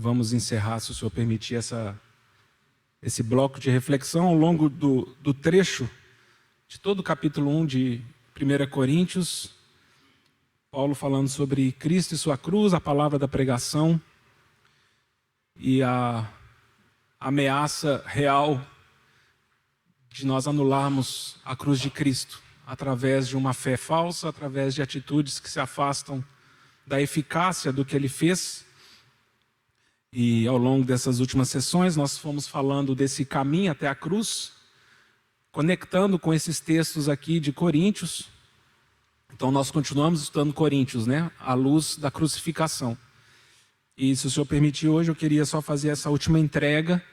vamos encerrar, se o Senhor permitir, esse bloco de reflexão ao longo do trecho de todo o capítulo 1 de 1 Coríntios. Paulo falando sobre Cristo e sua cruz, a palavra da pregação e a ameaça real de nós anularmos a cruz de Cristo através de uma fé falsa, através de atitudes que se afastam da eficácia do que Ele fez. E ao longo dessas últimas sessões nós fomos falando desse caminho até a cruz, conectando com esses textos aqui de Coríntios. Então nós continuamos estudando Coríntios, né? À luz da crucificação. E se o Senhor permitir, hoje eu queria só fazer essa última entrega,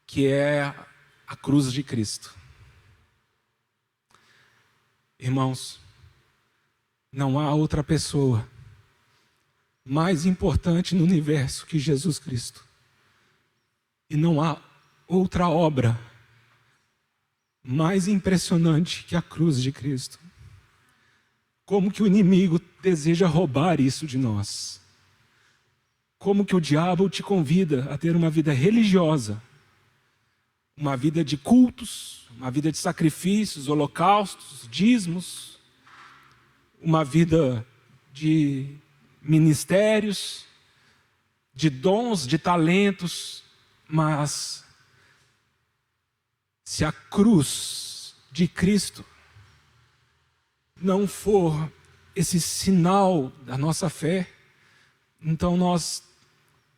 que é a cruz de Cristo. Irmãos, não há outra pessoa mais importante no universo que Jesus Cristo. E não há outra obra mais impressionante que a cruz de Cristo. Como que o inimigo deseja roubar isso de nós? Como que o diabo te convida a ter uma vida religiosa, uma vida de cultos, uma vida de sacrifícios, holocaustos, dízimos, uma vida de ministérios, de dons, de talentos, mas se a cruz de Cristo não for esse sinal da nossa fé, então nós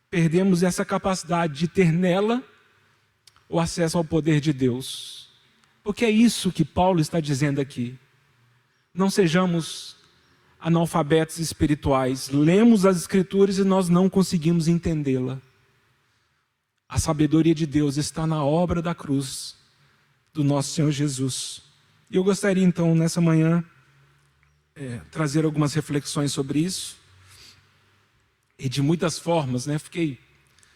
perdemos essa capacidade de ter nela o acesso ao poder de Deus. Porque é isso que Paulo está dizendo aqui. Não sejamos analfabetos espirituais. Lemos as Escrituras e nós não conseguimos entendê-la. A sabedoria de Deus está na obra da cruz do nosso Senhor Jesus. E eu gostaria então, nessa manhã, trazer algumas reflexões sobre isso. E de muitas formas, né? Fiquei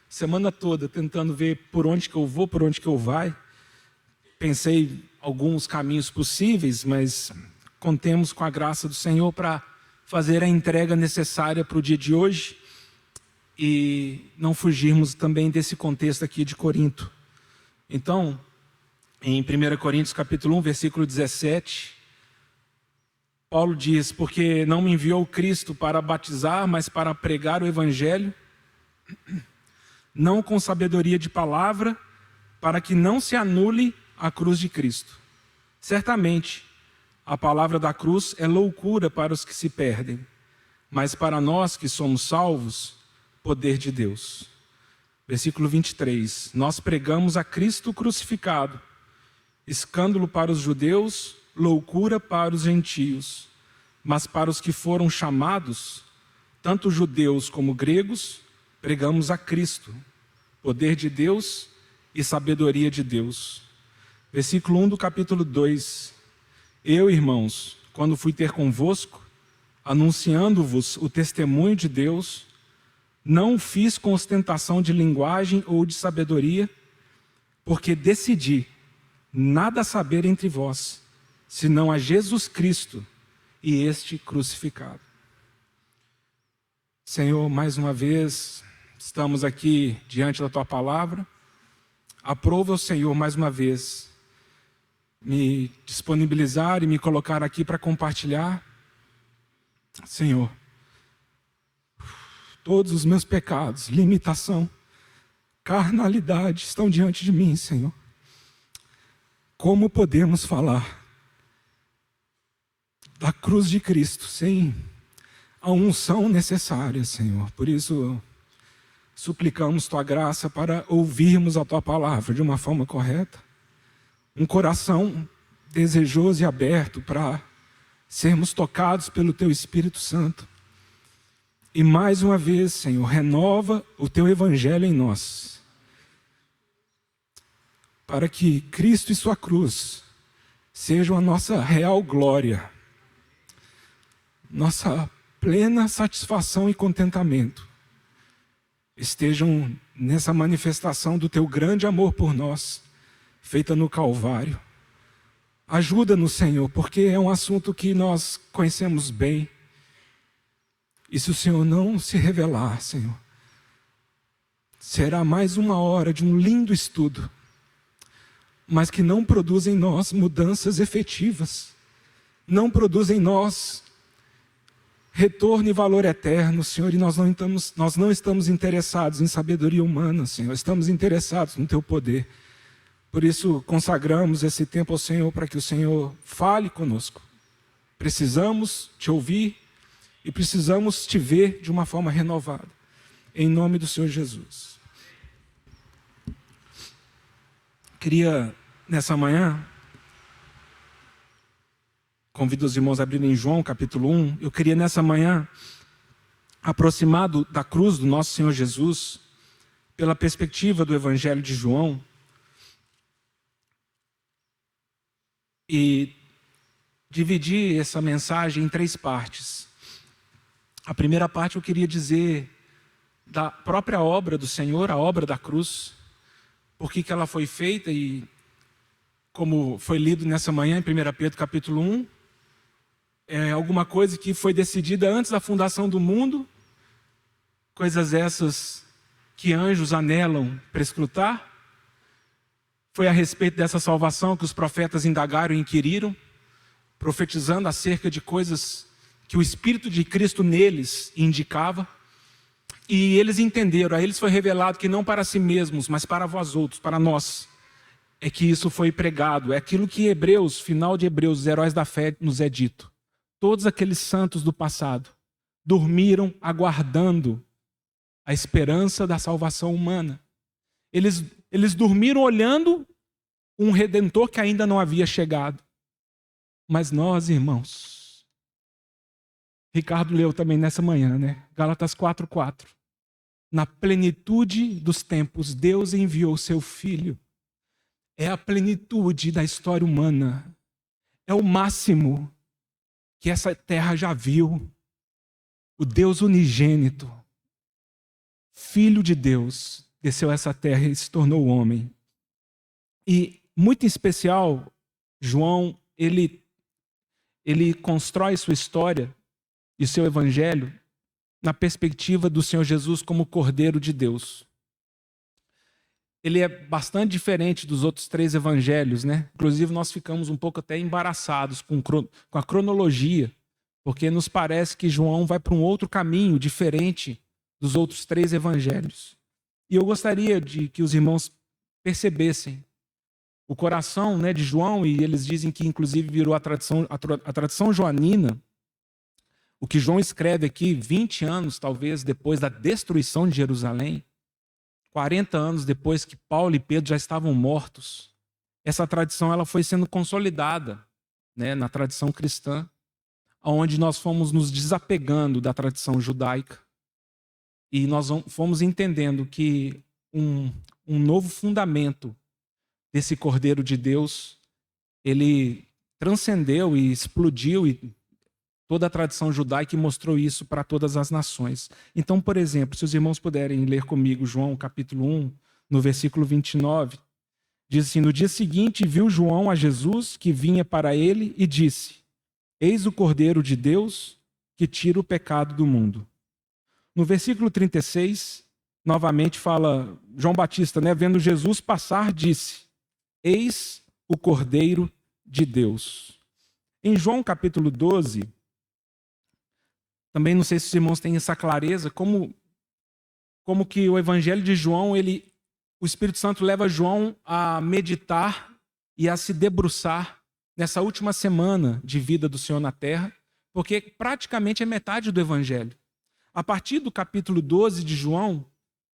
semana toda tentando ver por onde que eu vou, por onde que eu vai. Pensei alguns caminhos possíveis, mas contemos com a graça do Senhor para fazer a entrega necessária para o dia de hoje e não fugirmos também desse contexto aqui de Corinto. Então, em 1 Coríntios capítulo 1, versículo 17, Paulo diz: porque não me enviou Cristo para batizar, mas para pregar o Evangelho, não com sabedoria de palavra, para que não se anule a cruz de Cristo. Certamente, a palavra da cruz é loucura para os que se perdem, mas para nós que somos salvos, poder de Deus. Versículo 23, nós pregamos a Cristo crucificado, escândalo para os judeus, loucura para os gentios, mas para os que foram chamados, tanto judeus como gregos, pregamos a Cristo, poder de Deus e sabedoria de Deus. Versículo 1 do capítulo 2. Eu, irmãos, quando fui ter convosco, anunciando-vos o testemunho de Deus, não fiz com ostentação de linguagem ou de sabedoria, porque decidi nada saber entre vós, senão a Jesus Cristo e este crucificado. Senhor, mais uma vez, estamos aqui diante da Tua Palavra. Aprova, Senhor, mais uma vez, me disponibilizar e me colocar aqui para compartilhar. Senhor, todos os meus pecados, limitação, carnalidade estão diante de mim, Senhor. Como podemos falar da cruz de Cristo sem a unção necessária, Senhor? Por isso, suplicamos Tua graça para ouvirmos a Tua palavra de uma forma correta. Um coração desejoso e aberto para sermos tocados pelo Teu Espírito Santo. E mais uma vez, Senhor, renova o Teu Evangelho em nós, para que Cristo e Sua cruz sejam a nossa real glória, nossa plena satisfação e contentamento, estejam nessa manifestação do Teu grande amor por nós, feita no Calvário. Ajuda-nos, Senhor, porque é um assunto que nós conhecemos bem. E se o Senhor não se revelar, Senhor, será mais uma hora de um lindo estudo, mas que não produz em nós mudanças efetivas, não produz em nós retorno e valor eterno, Senhor, e nós não estamos interessados em sabedoria humana, Senhor, estamos interessados no Teu poder. Por isso, consagramos esse tempo ao Senhor, para que o Senhor fale conosco. Precisamos Te ouvir e precisamos Te ver de uma forma renovada. Em nome do Senhor Jesus. Queria, nessa manhã, convido os irmãos a abrirem João, capítulo 1. Eu queria, nessa manhã, aproximar da cruz do nosso Senhor Jesus, pela perspectiva do Evangelho de João, e dividir essa mensagem em 3 partes. A primeira parte eu queria dizer da própria obra do Senhor, a obra da cruz, por que ela foi feita, e como foi lido nessa manhã em 1 Pedro capítulo 1, é alguma coisa que foi decidida antes da fundação do mundo, coisas essas que anjos anelam para escrutar. Foi a respeito dessa salvação que os profetas indagaram e inquiriram, profetizando acerca de coisas que o Espírito de Cristo neles indicava. E eles entenderam, a eles foi revelado que não para si mesmos, mas para vós outros, para nós, é que isso foi pregado. É aquilo que Hebreus, final de Hebreus, os heróis da fé, nos é dito. Todos aqueles santos do passado dormiram aguardando a esperança da salvação humana. Eles dormiram olhando um Redentor que ainda não havia chegado. Mas nós, irmãos, Ricardo leu também nessa manhã, né? Gálatas 4:4. Na plenitude dos tempos, Deus enviou seu Filho. É a plenitude da história humana. É o máximo que essa terra já viu. O Deus unigênito, Filho de Deus, desceu a essa terra e se tornou homem. E, muito em especial, João, ele constrói sua história e seu evangelho na perspectiva do Senhor Jesus como Cordeiro de Deus. Ele é bastante diferente dos outros 3 evangelhos, né? Inclusive, nós ficamos um pouco até embaraçados com a cronologia, porque nos parece que João vai para um outro caminho diferente dos outros 3 evangelhos. E eu gostaria de que os irmãos percebessem o coração, né, de João, e eles dizem que inclusive virou a tradição joanina. O que João escreve aqui, 20 anos talvez depois da destruição de Jerusalém, 40 anos depois que Paulo e Pedro já estavam mortos. Essa tradição ela foi sendo consolidada, né, na tradição cristã, onde nós fomos nos desapegando da tradição judaica. E nós fomos entendendo que um novo fundamento desse Cordeiro de Deus, ele transcendeu e explodiu e toda a tradição judaica mostrou isso para todas as nações. Então, por exemplo, se os irmãos puderem ler comigo João capítulo 1, no versículo 29, diz assim: no dia seguinte viu João a Jesus que vinha para ele e disse: eis o Cordeiro de Deus que tira o pecado do mundo. No versículo 36, novamente fala João Batista, né, vendo Jesus passar, disse: eis o Cordeiro de Deus. Em João capítulo 12, também não sei se os irmãos têm essa clareza, como que o Evangelho de João, o Espírito Santo leva João a meditar e a se debruçar nessa última semana de vida do Senhor na terra, porque praticamente é metade do Evangelho. A partir do capítulo 12 de João,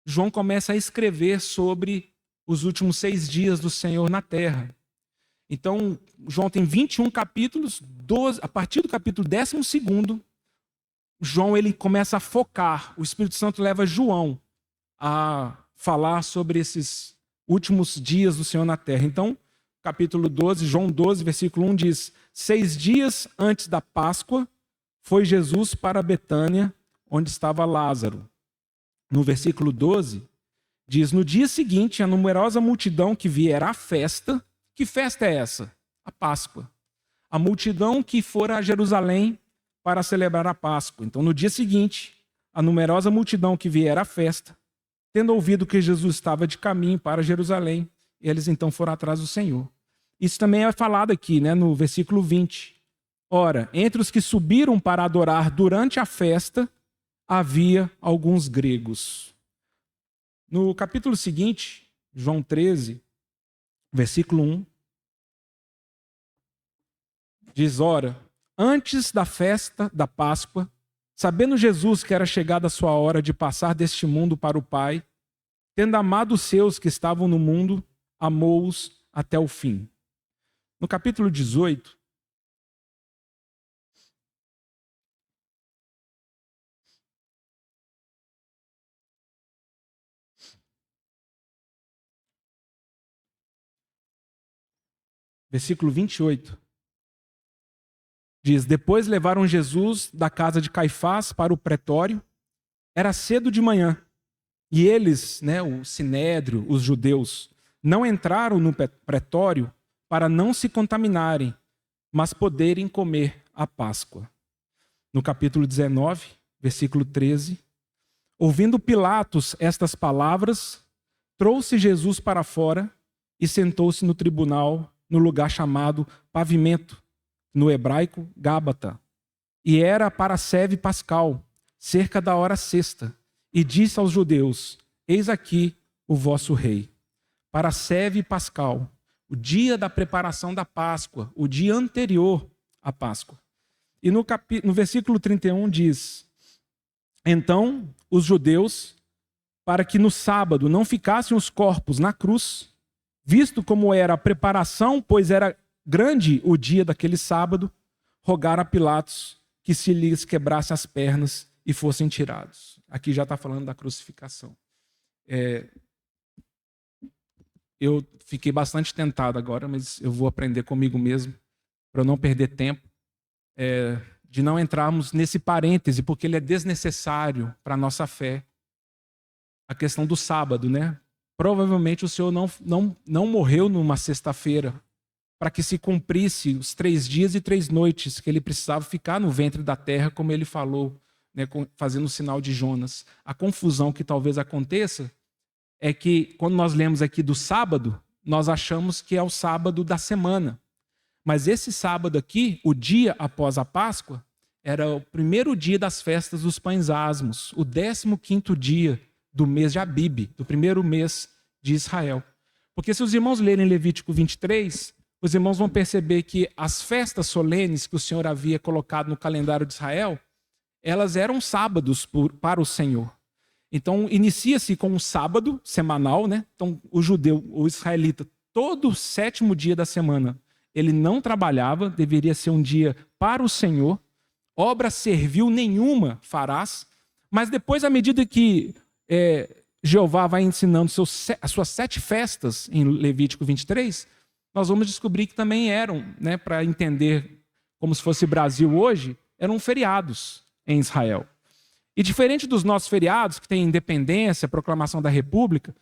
João começa a escrever sobre os últimos 6 dias do Senhor na terra. Então, João tem 21 capítulos, 12, a partir do capítulo 12, João ele começa a focar, o Espírito Santo leva João a falar sobre esses últimos dias do Senhor na terra. Então, capítulo 12, João 12, versículo 1 diz: 6 dias antes da Páscoa, foi Jesus para Betânia, onde estava Lázaro. No versículo 12, diz: no dia seguinte, a numerosa multidão que viera à festa. Que festa é essa? A Páscoa. A multidão que fora a Jerusalém para celebrar a Páscoa. Então, no dia seguinte, a numerosa multidão que viera à festa tendo ouvido que Jesus estava de caminho para Jerusalém, eles então foram atrás do Senhor. Isso também é falado aqui, né, no versículo 20. Ora, entre os que subiram para adorar durante a festa, havia alguns gregos. No capítulo seguinte, João 13, versículo 1, diz: ora, antes da festa da Páscoa, sabendo Jesus que era chegada a sua hora de passar deste mundo para o Pai, tendo amado os seus que estavam no mundo, amou-os até o fim. No capítulo 18, versículo 28, diz: depois levaram Jesus da casa de Caifás para o pretório. Era cedo de manhã. E eles, né, o sinédrio, os judeus, não entraram no pretório para não se contaminarem, mas poderem comer a Páscoa. No capítulo 19, versículo 13, ouvindo Pilatos estas palavras, trouxe Jesus para fora e sentou-se no tribunal, no lugar chamado Pavimento, no hebraico Gábata. E era para a seve pascal, cerca da hora sexta, e disse aos judeus: eis aqui o vosso rei. Para a seve pascal, o dia da preparação da Páscoa, o dia anterior à Páscoa. E no versículo 31 diz: então os judeus, para que no sábado não ficassem os corpos na cruz, visto como era a preparação, pois era grande o dia daquele sábado, rogaram a Pilatos que se lhes quebrasse as pernas e fossem tirados. Aqui já está falando da crucificação. Eu fiquei bastante tentado agora, mas eu vou aprender comigo mesmo, para não perder tempo, de não entrarmos nesse parêntese, porque ele é desnecessário para a nossa fé. A questão do sábado, né? Provavelmente o Senhor não morreu numa sexta-feira, para que se cumprisse os 3 dias e 3 noites que ele precisava ficar no ventre da terra, como ele falou, né, fazendo o sinal de Jonas. A confusão que talvez aconteça é que, quando nós lemos aqui do sábado, nós achamos que é o sábado da semana. Mas esse sábado aqui, o dia após a Páscoa, era o primeiro dia das festas dos pães asmos, o 15º dia do mês de Abib, do primeiro mês de Israel. Porque se os irmãos lerem Levítico 23, os irmãos vão perceber que as festas solenes que o Senhor havia colocado no calendário de Israel, elas eram sábados para o Senhor. Então, inicia-se com um sábado semanal, né? Então, o judeu, o israelita, todo 7º dia da semana, ele não trabalhava, deveria ser um dia para o Senhor. Obra servil nenhuma farás. Mas depois, à medida que Jeová vai ensinando as suas 7 festas, em Levítico 23, nós vamos descobrir que também eram, né, para entender como se fosse Brasil hoje, eram feriados em Israel. E diferente dos nossos feriados, que tem independência, proclamação da República,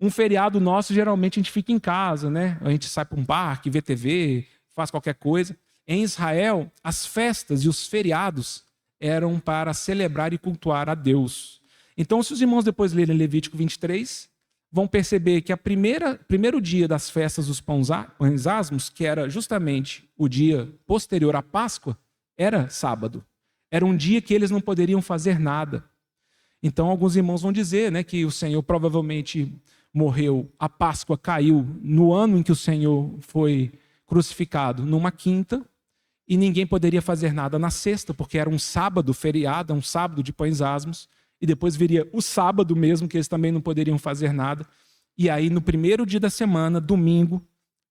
um feriado nosso, geralmente, a gente fica em casa, né? A gente sai para um parque, vê TV, faz qualquer coisa. Em Israel, as festas e os feriados eram para celebrar e cultuar a Deus. Então, se os irmãos depois lerem Levítico 23, vão perceber que primeiro dia das festas dos pães asmos, que era justamente o dia posterior à Páscoa, era sábado. Era um dia que eles não poderiam fazer nada. Então, alguns irmãos vão dizer, né, que o Senhor provavelmente morreu, a Páscoa caiu no ano em que o Senhor foi crucificado, numa quinta, e ninguém poderia fazer nada na sexta, porque era um sábado feriado, um sábado de pães asmos, e depois viria o sábado mesmo, que eles também não poderiam fazer nada. E aí, no primeiro dia da semana, domingo,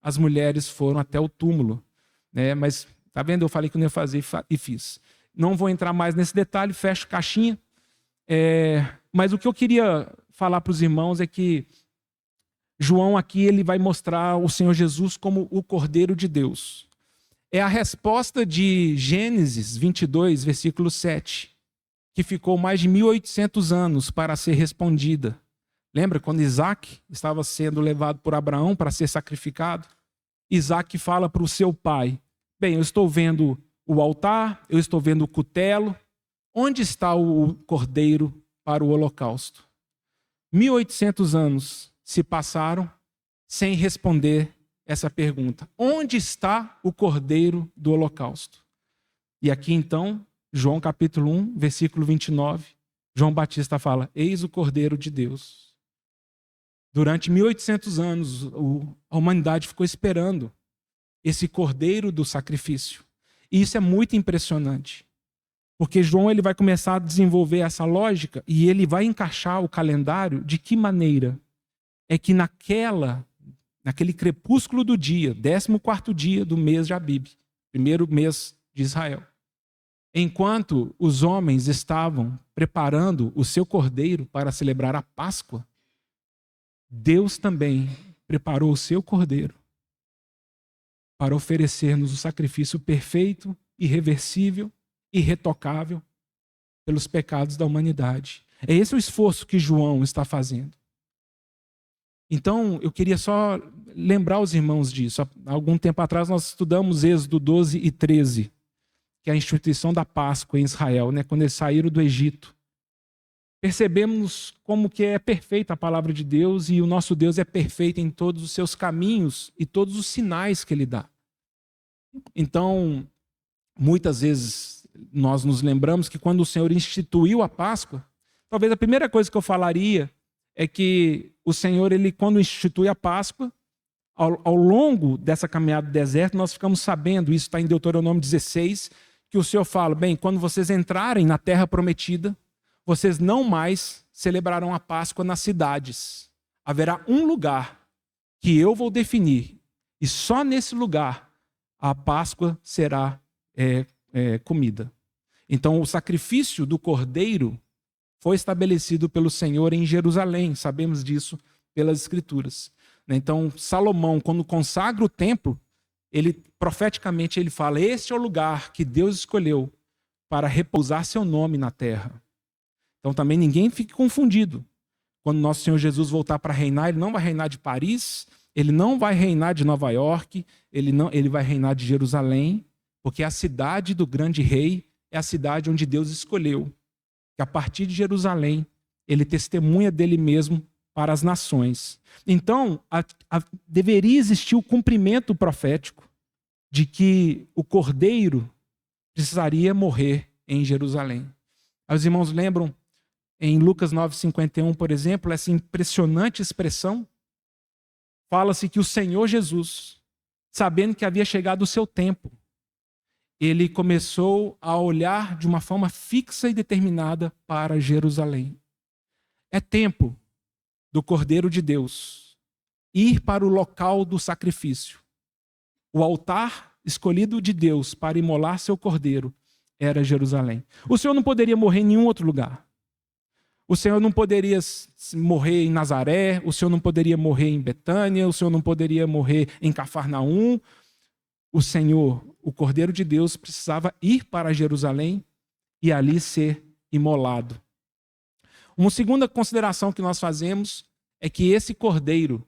as mulheres foram até o túmulo. Né? Mas, tá vendo? Eu falei que não ia fazer e fiz. Não vou entrar mais nesse detalhe, fecho caixinha. Mas o que eu queria falar para os irmãos é que João aqui ele vai mostrar o Senhor Jesus como o Cordeiro de Deus. É a resposta de Gênesis 22, versículo 7, que ficou mais de 1800 anos para ser respondida. Lembra quando Isaac estava sendo levado por Abraão para ser sacrificado? Isaac fala para o seu pai: bem, eu estou vendo o altar, eu estou vendo o cutelo, onde está o cordeiro para o holocausto? 1800 anos se passaram sem responder essa pergunta. Onde está o Cordeiro do Holocausto? E aqui então, João capítulo 1, versículo 29, João Batista fala: eis o Cordeiro de Deus. Durante 1800 anos, a humanidade ficou esperando esse Cordeiro do sacrifício. E isso é muito impressionante. Porque João ele vai começar a desenvolver essa lógica e ele vai encaixar o calendário de que maneira? É que naquele crepúsculo do dia, 14º dia do mês de Abib, primeiro mês de Israel, enquanto os homens estavam preparando o seu cordeiro para celebrar a Páscoa, Deus também preparou o seu cordeiro para oferecer-nos o sacrifício perfeito, irreversível, irretocável pelos pecados da humanidade. É esse o esforço que João está fazendo. Então, eu queria só lembrar os irmãos disso. Há algum tempo atrás nós estudamos Êxodo 12 e 13, que é a instituição da Páscoa em Israel, né? Quando eles saíram do Egito. Percebemos como que é perfeita a palavra de Deus e o nosso Deus é perfeito em todos os seus caminhos e todos os sinais que Ele dá. Então, muitas vezes nós nos lembramos que quando o Senhor instituiu a Páscoa, talvez a primeira coisa que eu falaria é que o Senhor, ele, quando institui a Páscoa, ao longo dessa caminhada do deserto, nós ficamos sabendo, isso está em Deuteronômio 16, que o Senhor fala: bem, quando vocês entrarem na terra prometida, vocês não mais celebrarão a Páscoa nas cidades. Haverá um lugar que eu vou definir, e só nesse lugar a Páscoa será comida. Então, o sacrifício do cordeiro foi estabelecido pelo Senhor em Jerusalém. Sabemos disso pelas Escrituras. Então, Salomão, quando consagra o templo, profeticamente ele fala: este é o lugar que Deus escolheu para repousar seu nome na terra. Então, também ninguém fique confundido. Quando nosso Senhor Jesus voltar para reinar, ele não vai reinar de Paris, ele não vai reinar de Nova York, ele vai reinar de Jerusalém, porque a cidade do grande rei é a cidade onde Deus escolheu. Que a partir de Jerusalém, ele testemunha dele mesmo para as nações. Então, deveria existir o cumprimento profético de que o cordeiro precisaria morrer em Jerusalém. Os irmãos lembram, em Lucas 9,51, por exemplo, essa impressionante expressão? Fala-se que o Senhor Jesus, sabendo que havia chegado o seu tempo, ele começou a olhar de uma forma fixa e determinada para Jerusalém. É tempo do Cordeiro de Deus ir para o local do sacrifício. O altar escolhido de Deus para imolar seu cordeiro era Jerusalém. O Senhor não poderia morrer em nenhum outro lugar. O Senhor não poderia morrer em Nazaré, o Senhor não poderia morrer em Betânia, o Senhor não poderia morrer em Cafarnaum. O Senhor, o Cordeiro de Deus, precisava ir para Jerusalém e ali ser imolado. Uma segunda consideração que nós fazemos é que esse cordeiro,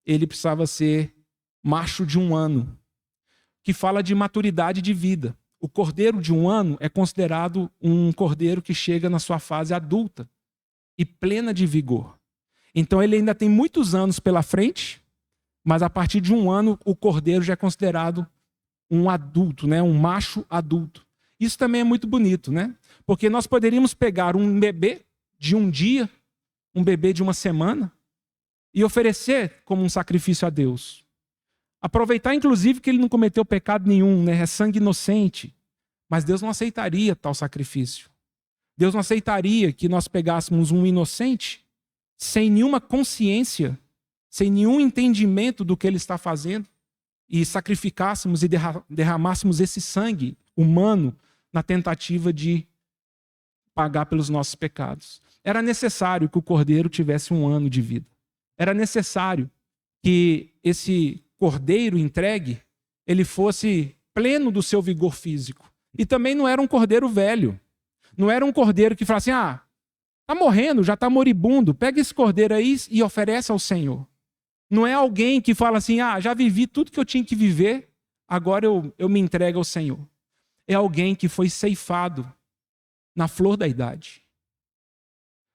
ele precisava ser macho de 1 ano, que fala de maturidade de vida. O cordeiro de 1 ano é considerado um cordeiro que chega na sua fase adulta e plena de vigor. Então ele ainda tem muitos anos pela frente, mas a partir de 1 ano o cordeiro já é considerado um adulto, né? Um macho adulto. Isso também é muito bonito, né? Porque nós poderíamos pegar um bebê de 1 dia, um bebê de 1 semana, e oferecer como um sacrifício a Deus. Aproveitar, inclusive, que ele não cometeu pecado nenhum, né? É sangue inocente. Mas Deus não aceitaria tal sacrifício. Deus não aceitaria que nós pegássemos um inocente, sem nenhuma consciência, sem nenhum entendimento do que ele está fazendo, e sacrificássemos e derramássemos esse sangue humano na tentativa de pagar pelos nossos pecados. Era necessário que o cordeiro tivesse 1 ano de vida. Era necessário que esse cordeiro entregue, ele fosse pleno do seu vigor físico. E também não era um cordeiro velho. Não era um cordeiro que fala assim: está morrendo, já está moribundo, pega esse cordeiro aí e oferece ao Senhor. Não é alguém que fala assim: já vivi tudo que eu tinha que viver, agora eu me entrego ao Senhor. É alguém que foi ceifado na flor da idade.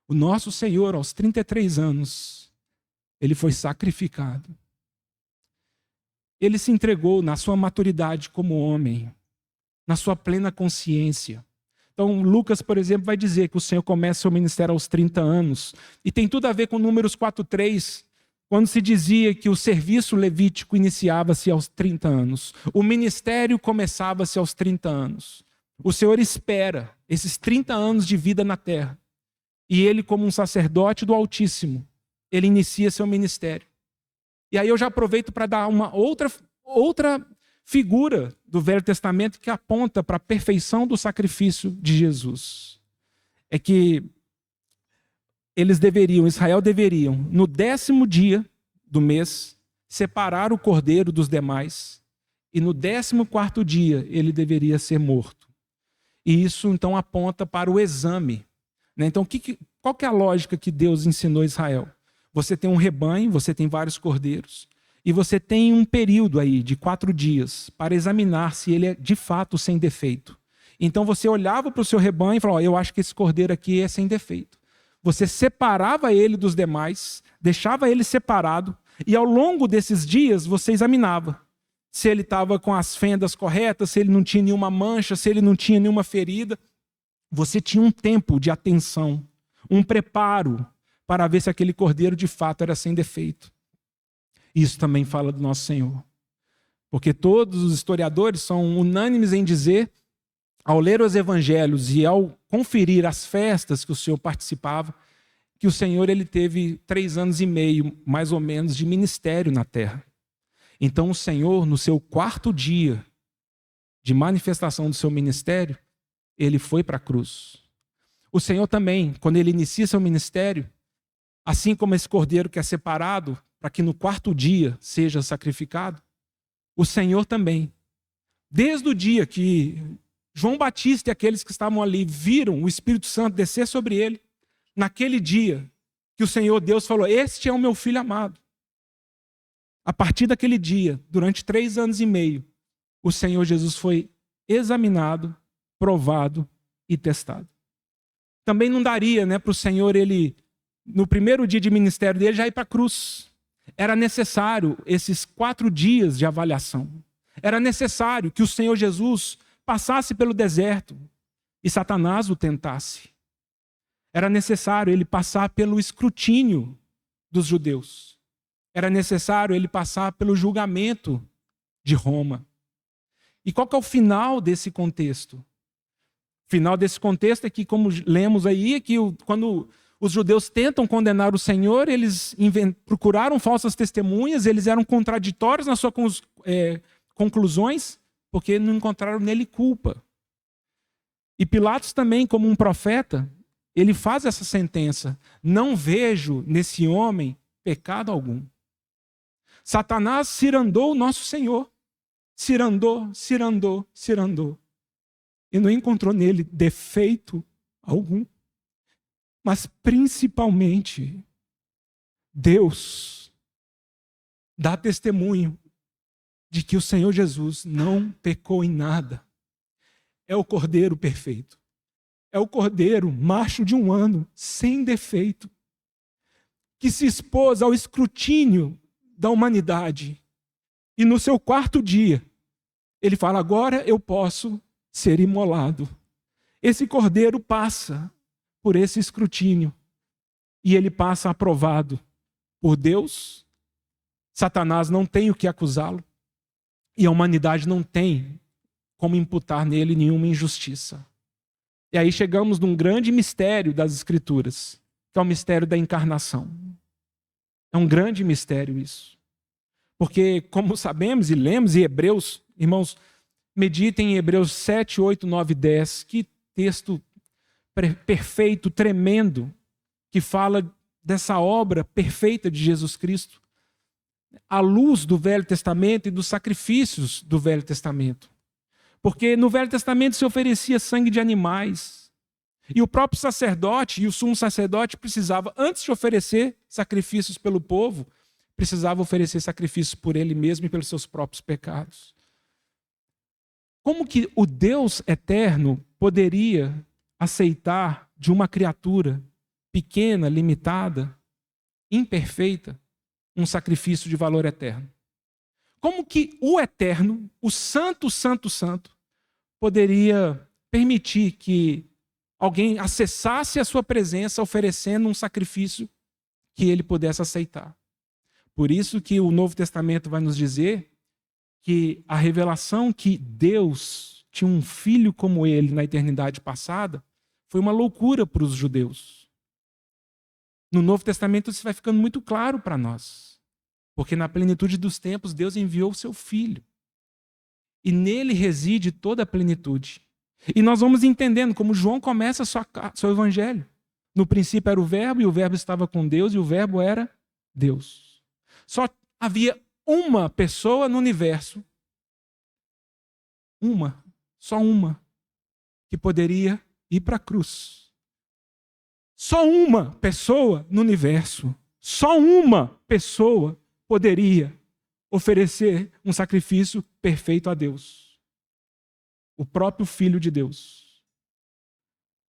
O nosso Senhor, aos 33 anos, ele foi sacrificado. Ele se entregou na sua maturidade como homem, na sua plena consciência. Então, Lucas, por exemplo, vai dizer que o Senhor começa seu ministério aos 30 anos. E tem tudo a ver com Números 4:3, quando se dizia que o serviço levítico iniciava-se aos 30 anos. O ministério começava-se aos 30 anos. O Senhor espera esses 30 anos de vida na terra. E ele, como um sacerdote do Altíssimo, ele inicia seu ministério. E aí eu já aproveito para dar uma outra figura do Velho Testamento que aponta para a perfeição do sacrifício de Jesus. É que Israel deveriam, no 10º dia do mês, separar o cordeiro dos demais, e no 14º dia ele deveria ser morto. E isso então aponta para o exame. Então, qual que é a lógica que Deus ensinou a Israel? Você tem um rebanho, você tem vários cordeiros, e você tem um período aí de 4 dias para examinar se ele é de fato sem defeito. Então você olhava para o seu rebanho e falava, eu acho que esse cordeiro aqui é sem defeito. Você separava ele dos demais, deixava ele separado, e ao longo desses dias você examinava se ele estava com as fendas corretas, se ele não tinha nenhuma mancha, se ele não tinha nenhuma ferida. Você tinha um tempo de atenção, um preparo para ver se aquele cordeiro de fato era sem defeito. Isso também fala do nosso Senhor. Porque todos os historiadores são unânimes em dizer, ao ler os evangelhos e ao conferir as festas que o Senhor participava, que o Senhor ele teve 3 anos e meio, mais ou menos, de ministério na terra. Então o Senhor, no seu 4º dia de manifestação do seu ministério, ele foi para a cruz. O Senhor também, quando ele inicia seu ministério, assim como esse cordeiro que é separado para que no 4º dia seja sacrificado, o Senhor também, desde o dia que João Batista e aqueles que estavam ali viram o Espírito Santo descer sobre ele, naquele dia que o Senhor Deus falou, este é o meu filho amado. A partir daquele dia, durante 3 anos e meio, o Senhor Jesus foi examinado, provado e testado. Também não daria para o Senhor, ele, no primeiro dia de ministério dele, já ir para a cruz. Era necessário esses 4 dias de avaliação. Era necessário que o Senhor Jesus passasse pelo deserto e Satanás o tentasse. Era necessário ele passar pelo escrutínio dos judeus. Era necessário ele passar pelo julgamento de Roma. E qual que é o final desse contexto? O final desse contexto é que, como lemos aí, é que quando os judeus tentam condenar o Senhor, eles procuraram falsas testemunhas, eles eram contraditórios nas suas conclusões, porque não encontraram nele culpa. E Pilatos também, como um profeta, ele faz essa sentença: não vejo nesse homem pecado algum. Satanás cirandou o nosso Senhor. Cirandou. E não encontrou nele defeito algum. Mas principalmente, Deus dá testemunho de que o Senhor Jesus não pecou em nada. É o Cordeiro perfeito. É o Cordeiro macho de 1 ano, sem defeito, que se expôs ao escrutínio da humanidade. E no seu 4º dia, ele fala, agora eu posso ser imolado. Esse Cordeiro passa por esse escrutínio. E ele passa aprovado por Deus. Satanás não tem o que acusá-lo. E a humanidade não tem como imputar nele nenhuma injustiça. E aí chegamos num grande mistério das Escrituras, que é o mistério da encarnação. É um grande mistério isso. Porque, como sabemos e lemos em Hebreus, irmãos, meditem em Hebreus 7, 8, 9 e 10. Que texto perfeito, tremendo, que fala dessa obra perfeita de Jesus Cristo, à luz do Velho Testamento e dos sacrifícios do Velho Testamento. Porque no Velho Testamento se oferecia sangue de animais. E o próprio sacerdote e o sumo sacerdote precisava, antes de oferecer sacrifícios pelo povo, precisava oferecer sacrifícios por ele mesmo e pelos seus próprios pecados. Como que o Deus eterno poderia aceitar de uma criatura pequena, limitada, imperfeita, um sacrifício de valor eterno? Como que o eterno, o santo, santo, santo, poderia permitir que alguém acessasse a sua presença oferecendo um sacrifício que ele pudesse aceitar? Por isso que o Novo Testamento vai nos dizer que a revelação que Deus tinha um filho como ele na eternidade passada foi uma loucura para os judeus. No Novo Testamento isso vai ficando muito claro para nós. Porque na plenitude dos tempos Deus enviou o seu filho. E nele reside toda a plenitude. E nós vamos entendendo como João começa seu evangelho. No princípio era o verbo, e o verbo estava com Deus, e o verbo era Deus. Só havia uma pessoa no universo, só uma, que poderia ir para a cruz. Só uma pessoa no universo, só uma pessoa poderia oferecer um sacrifício perfeito a Deus. O próprio Filho de Deus.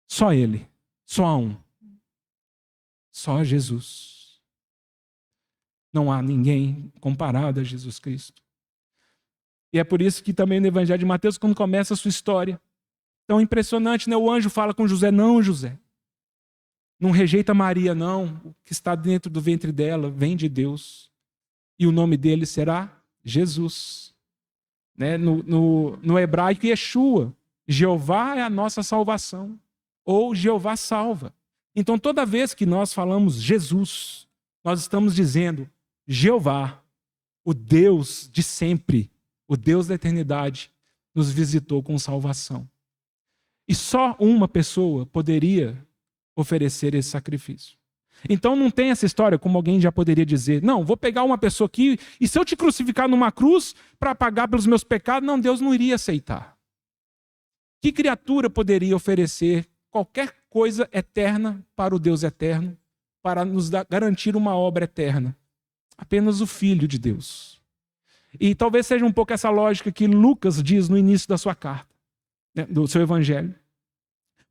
Só Ele, só há um. Só Jesus. Não há ninguém comparado a Jesus Cristo. E é por isso que também no Evangelho de Mateus, quando começa a sua história, tão impressionante, né? O anjo fala com José: não, José, não rejeita Maria, não. O que está dentro do ventre dela vem de Deus. E o nome dele será Jesus. Né? No hebraico, Yeshua. Jeová é a nossa salvação. Ou Jeová salva. Então, toda vez que nós falamos Jesus, nós estamos dizendo Jeová, o Deus de sempre, o Deus da eternidade, nos visitou com salvação. E só uma pessoa poderia oferecer esse sacrifício. Então não tem essa história, como alguém já poderia dizer: não, vou pegar uma pessoa aqui e se eu te crucificar numa cruz para pagar pelos meus pecados, não, Deus não iria aceitar. Que criatura poderia oferecer qualquer coisa eterna para o Deus eterno, para nos garantir uma obra eterna? Apenas o Filho de Deus. E talvez seja um pouco essa lógica que Lucas diz no início da sua carta, né, do seu evangelho.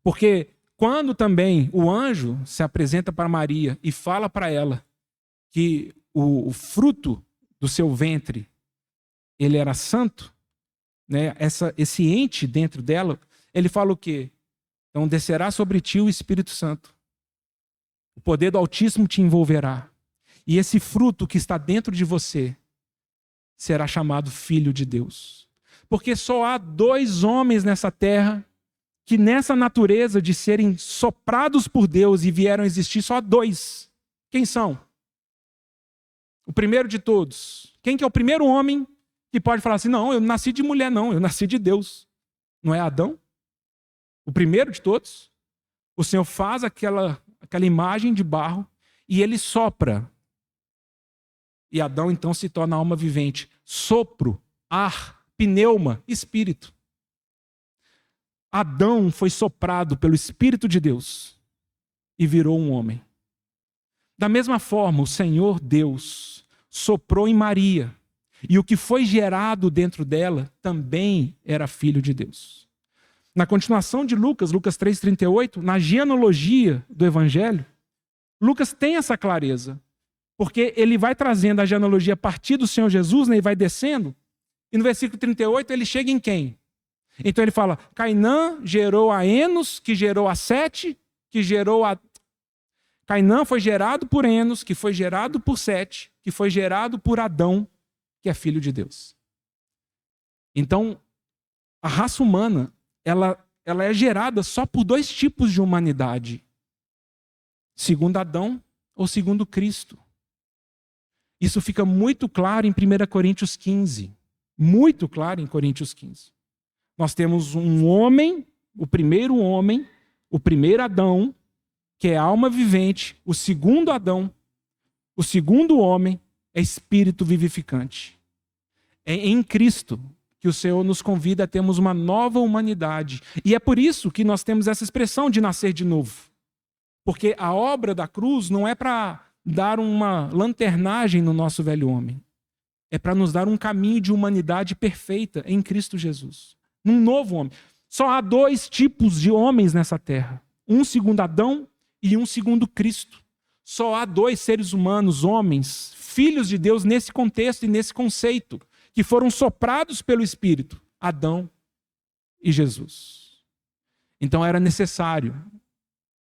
Porque quando também o anjo se apresenta para Maria e fala para ela que o fruto do seu ventre, ele era santo, né? Esse ente dentro dela, ele fala o quê? Então descerá sobre ti o Espírito Santo. O poder do Altíssimo te envolverá. E esse fruto que está dentro de você será chamado Filho de Deus. Porque só há 2 homens nessa terra que nessa natureza de serem soprados por Deus e vieram a existir, só 2. Quem são? O primeiro de todos. Quem que é o primeiro homem que pode falar assim: não, eu não nasci de mulher não, eu nasci de Deus? Não é Adão? O primeiro de todos. O Senhor faz aquela imagem de barro e ele sopra. E Adão então se torna alma vivente. Sopro, ar, pneuma, espírito. Adão foi soprado pelo Espírito de Deus e virou um homem. Da mesma forma, o Senhor Deus soprou em Maria, e o que foi gerado dentro dela também era filho de Deus. Na continuação de Lucas 3,38, na genealogia do Evangelho, Lucas tem essa clareza, porque ele vai trazendo a genealogia a partir do Senhor Jesus, né, e vai descendo, e no versículo 38 ele chega em quem? Então ele fala: Cainã gerou a Enos, que gerou a Sete, que gerou a... Cainã foi gerado por Enos, que foi gerado por Sete, que foi gerado por Adão, que é filho de Deus. Então, a raça humana, ela é gerada só por 2 tipos de humanidade. Segundo Adão ou segundo Cristo. Isso fica muito claro em 1 Coríntios 15. Muito claro em Coríntios 15. Nós temos um homem, o primeiro Adão, que é alma vivente. O segundo Adão, o segundo homem, é espírito vivificante. É em Cristo que o Senhor nos convida a termos uma nova humanidade. E é por isso que nós temos essa expressão de nascer de novo. Porque a obra da cruz não é para dar uma lanternagem no nosso velho homem. É para nos dar um caminho de humanidade perfeita em Cristo Jesus. Num novo homem. Só há 2 tipos de homens nessa terra. Um segundo Adão e um segundo Cristo. Só há 2 seres humanos, homens, filhos de Deus nesse contexto e nesse conceito, que foram soprados pelo Espírito, Adão e Jesus. Então era necessário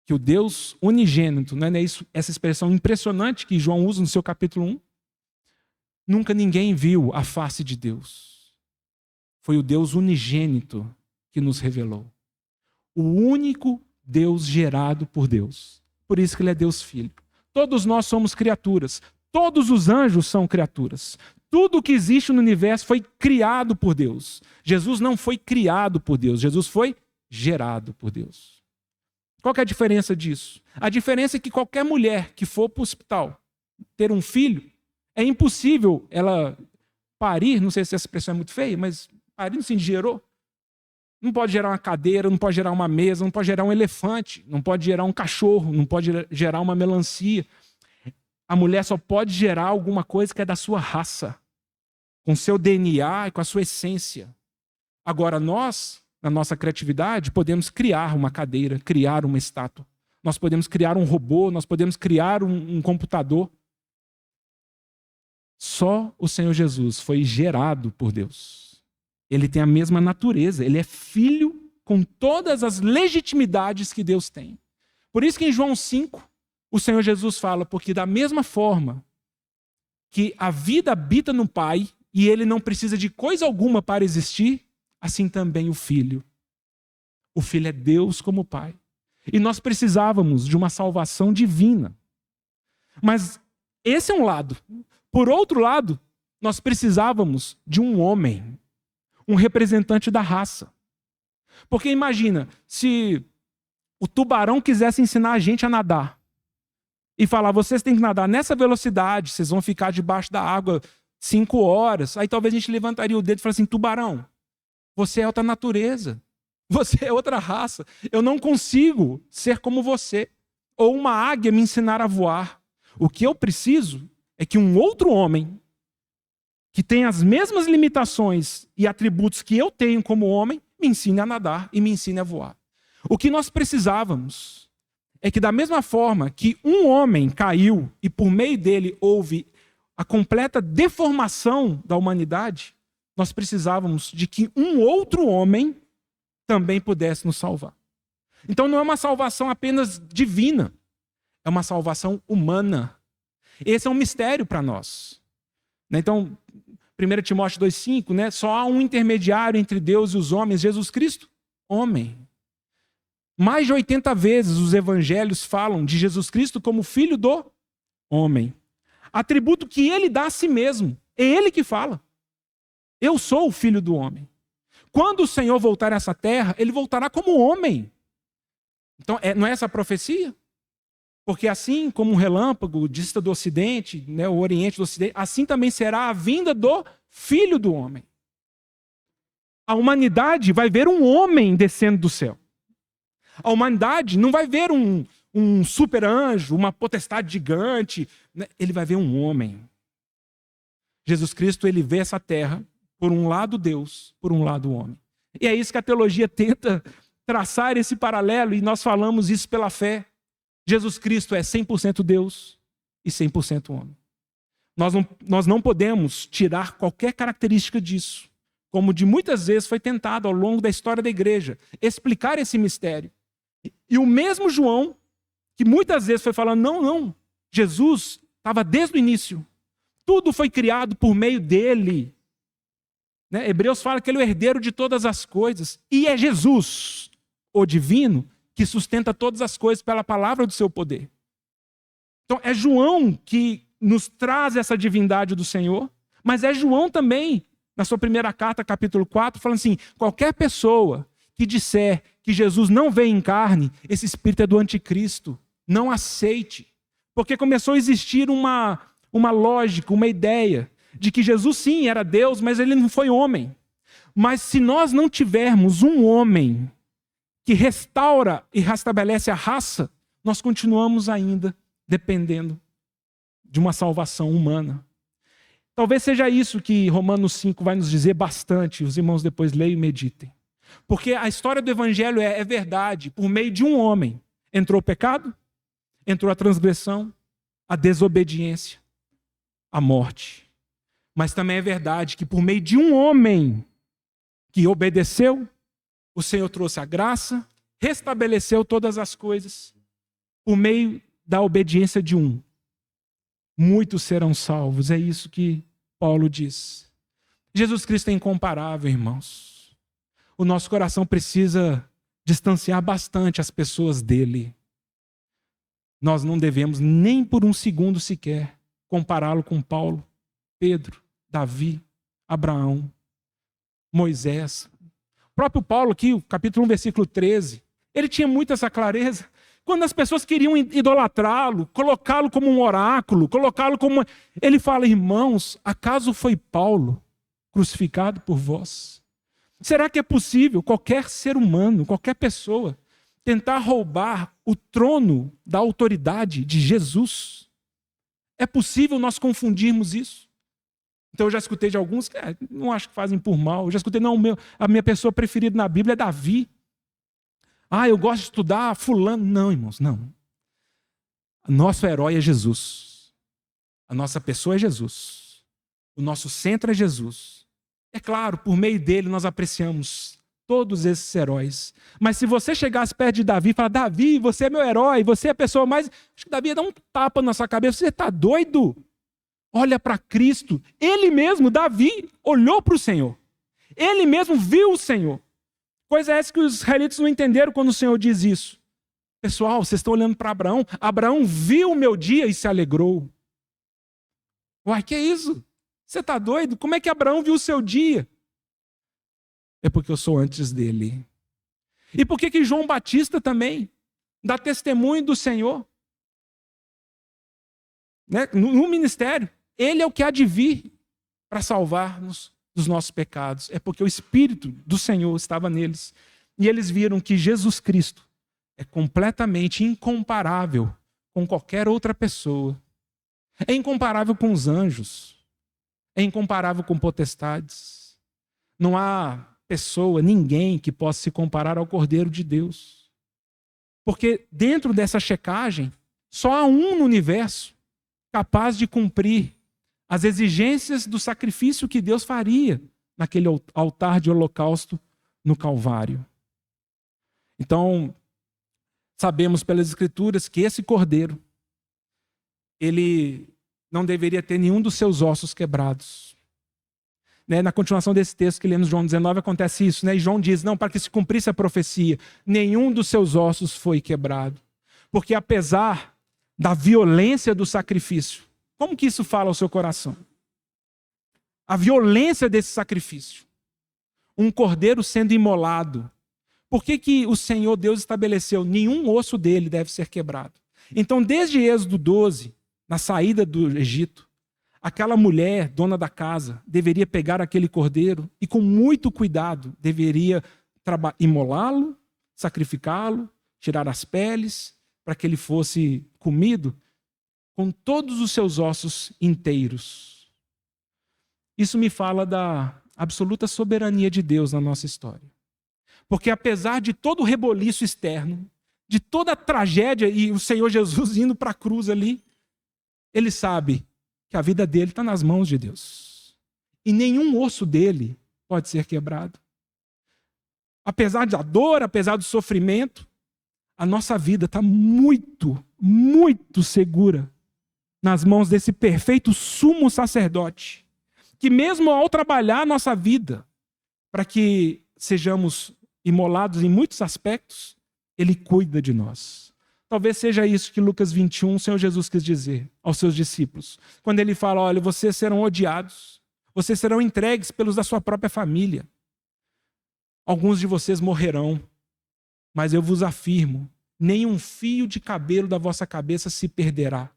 que o Deus unigênito, não é isso, essa expressão impressionante que João usa no seu capítulo 1, nunca ninguém viu a face de Deus. Foi o Deus unigênito que nos revelou. O único Deus gerado por Deus. Por isso que ele é Deus Filho. Todos nós somos criaturas. Todos os anjos são criaturas. Tudo o que existe no universo foi criado por Deus. Jesus não foi criado por Deus. Jesus foi gerado por Deus. Qual que é a diferença disso? A diferença é que qualquer mulher que for para o hospital ter um filho, é impossível ela parir, não sei se essa expressão é muito feia, mas parir no sentido de gerou. Não pode gerar uma cadeira, não pode gerar uma mesa, não pode gerar um elefante, não pode gerar um cachorro, não pode gerar uma melancia. A mulher só pode gerar alguma coisa que é da sua raça, com seu DNA e com a sua essência. Agora nós, na nossa criatividade, podemos criar uma cadeira, criar uma estátua. Nós podemos criar um robô, nós podemos criar um computador. Só o Senhor Jesus foi gerado por Deus. Ele tem a mesma natureza, ele é filho com todas as legitimidades que Deus tem. Por isso que em João 5, o Senhor Jesus fala, porque da mesma forma que a vida habita no Pai e ele não precisa de coisa alguma para existir, assim também o Filho. O Filho é Deus como Pai. E nós precisávamos de uma salvação divina. Mas esse é um lado. Por outro lado, nós precisávamos de um homem, um representante da raça. Porque imagina, se o tubarão quisesse ensinar a gente a nadar e falar, vocês têm que nadar nessa velocidade, vocês vão ficar debaixo da água 5 horas, aí talvez a gente levantaria o dedo e falasse assim, tubarão, você é outra natureza, você é outra raça, eu não consigo ser como você. Ou uma águia me ensinar a voar. O que eu preciso é que um outro homem que tem as mesmas limitações e atributos que eu tenho como homem, me ensine a nadar e me ensine a voar. O que nós precisávamos é que da mesma forma que um homem caiu e por meio dele houve a completa deformação da humanidade, nós precisávamos de que um outro homem também pudesse nos salvar. Então não é uma salvação apenas divina, é uma salvação humana. Esse é um mistério para nós. Então, 1 Timóteo 2,5, só há um intermediário entre Deus e os homens, Jesus Cristo, homem. Mais de 80 vezes os evangelhos falam de Jesus Cristo como filho do homem. Atributo que ele dá a si mesmo. É ele que fala. Eu sou o filho do homem. Quando o Senhor voltar a essa terra, ele voltará como homem. Então, não é essa a profecia? Porque assim como um relâmpago dista do ocidente, o oriente do ocidente, assim também será a vinda do Filho do Homem. A humanidade vai ver um homem descendo do céu. A humanidade não vai ver um super anjo, uma potestade gigante. Ele vai ver um homem. Jesus Cristo, ele vê essa terra, por um lado Deus, por um lado homem. E é isso que a teologia tenta traçar esse paralelo, e nós falamos isso pela fé. Jesus Cristo é 100% Deus e 100% homem. Nós não podemos tirar qualquer característica disso, como de muitas vezes foi tentado ao longo da história da igreja, explicar esse mistério. E o mesmo João, que muitas vezes foi falando, não, Jesus estava desde o início. Tudo foi criado por meio dele. Hebreus fala que ele é o herdeiro de todas as coisas. E é Jesus, o divino, que sustenta todas as coisas pela palavra do seu poder. Então é João que nos traz essa divindade do Senhor, mas é João também, na sua primeira carta, capítulo 4, falando assim, qualquer pessoa que disser que Jesus não veio em carne, esse espírito é do anticristo, não aceite. Porque começou a existir uma lógica, uma ideia, de que Jesus sim era Deus, mas ele não foi homem. Mas se nós não tivermos um homem que restaura e restabelece a raça, nós continuamos ainda dependendo de uma salvação humana. Talvez seja isso que Romanos 5 vai nos dizer bastante, os irmãos depois leiam e meditem. Porque a história do evangelho é verdade, por meio de um homem entrou o pecado, entrou a transgressão, a desobediência, a morte. Mas também é verdade que por meio de um homem que obedeceu, o Senhor trouxe a graça, restabeleceu todas as coisas. Por meio da obediência de um, muitos serão salvos. É isso que Paulo diz. Jesus Cristo é incomparável, irmãos. O nosso coração precisa distanciar bastante as pessoas dele. Nós não devemos nem por um segundo sequer compará-lo com Paulo, Pedro, Davi, Abraão, Moisés. O próprio Paulo aqui, o capítulo 1, versículo 13, ele tinha muito essa clareza. Quando as pessoas queriam idolatrá-lo, colocá-lo como um oráculo, colocá-lo como... Ele fala, irmãos, acaso foi Paulo crucificado por vós? Será que é possível qualquer ser humano, qualquer pessoa, tentar roubar o trono da autoridade de Jesus? É possível nós confundirmos isso? Então eu já escutei de alguns que não acho que fazem por mal. Eu já escutei, não, a minha pessoa preferida na Bíblia é Davi. Eu gosto de estudar fulano. Não, irmãos, não. Nosso herói é Jesus. A nossa pessoa é Jesus. O nosso centro é Jesus. É claro, por meio dele nós apreciamos todos esses heróis. Mas se você chegasse perto de Davi e falar, Davi, você é meu herói, você é a pessoa mais... Acho que Davi ia dar um tapa na sua cabeça. Você está doido? Olha para Cristo. Ele mesmo, Davi, olhou para o Senhor. Ele mesmo viu o Senhor. Coisa essa que os israelitas não entenderam quando o Senhor diz isso. Pessoal, vocês estão olhando para Abraão. Abraão viu o meu dia e se alegrou. Uai, que é isso? Você está doido? Como é que Abraão viu o seu dia? É porque eu sou antes dele. E por que João Batista também dá testemunho do Senhor? Né? No ministério. Ele é o que há de vir para salvar-nos dos nossos pecados. É porque o Espírito do Senhor estava neles. E eles viram que Jesus Cristo é completamente incomparável com qualquer outra pessoa. É incomparável com os anjos. É incomparável com potestades. Não há pessoa, ninguém que possa se comparar ao Cordeiro de Deus. Porque dentro dessa checagem, só há um no universo capaz de cumprir as exigências do sacrifício que Deus faria naquele altar de holocausto no Calvário. Então, sabemos pelas Escrituras que esse Cordeiro, ele não deveria ter nenhum dos seus ossos quebrados. Na continuação desse texto que lemos, João 19, acontece isso. E João diz, não, para que se cumprisse a profecia, nenhum dos seus ossos foi quebrado. Porque apesar da violência do sacrifício, como que isso fala ao seu coração? A violência desse sacrifício. Um cordeiro sendo imolado. Por que o Senhor Deus estabeleceu? Nenhum osso dele deve ser quebrado. Então, desde Êxodo 12, na saída do Egito, aquela mulher, dona da casa, deveria pegar aquele cordeiro e com muito cuidado deveria imolá-lo, sacrificá-lo, tirar as peles, para que ele fosse comido com todos os seus ossos inteiros. Isso me fala da absoluta soberania de Deus na nossa história. Porque apesar de todo o reboliço externo, de toda a tragédia e o Senhor Jesus indo para a cruz ali, ele sabe que a vida dele está nas mãos de Deus. E nenhum osso dele pode ser quebrado. Apesar da dor, apesar do sofrimento, a nossa vida está muito, muito segura nas mãos desse perfeito sumo sacerdote, que mesmo ao trabalhar a nossa vida, para que sejamos imolados em muitos aspectos, ele cuida de nós. Talvez seja isso que Lucas 21, o Senhor Jesus quis dizer aos seus discípulos. Quando ele fala, olha, vocês serão odiados, vocês serão entregues pelos da sua própria família. Alguns de vocês morrerão, mas eu vos afirmo, nenhum fio de cabelo da vossa cabeça se perderá.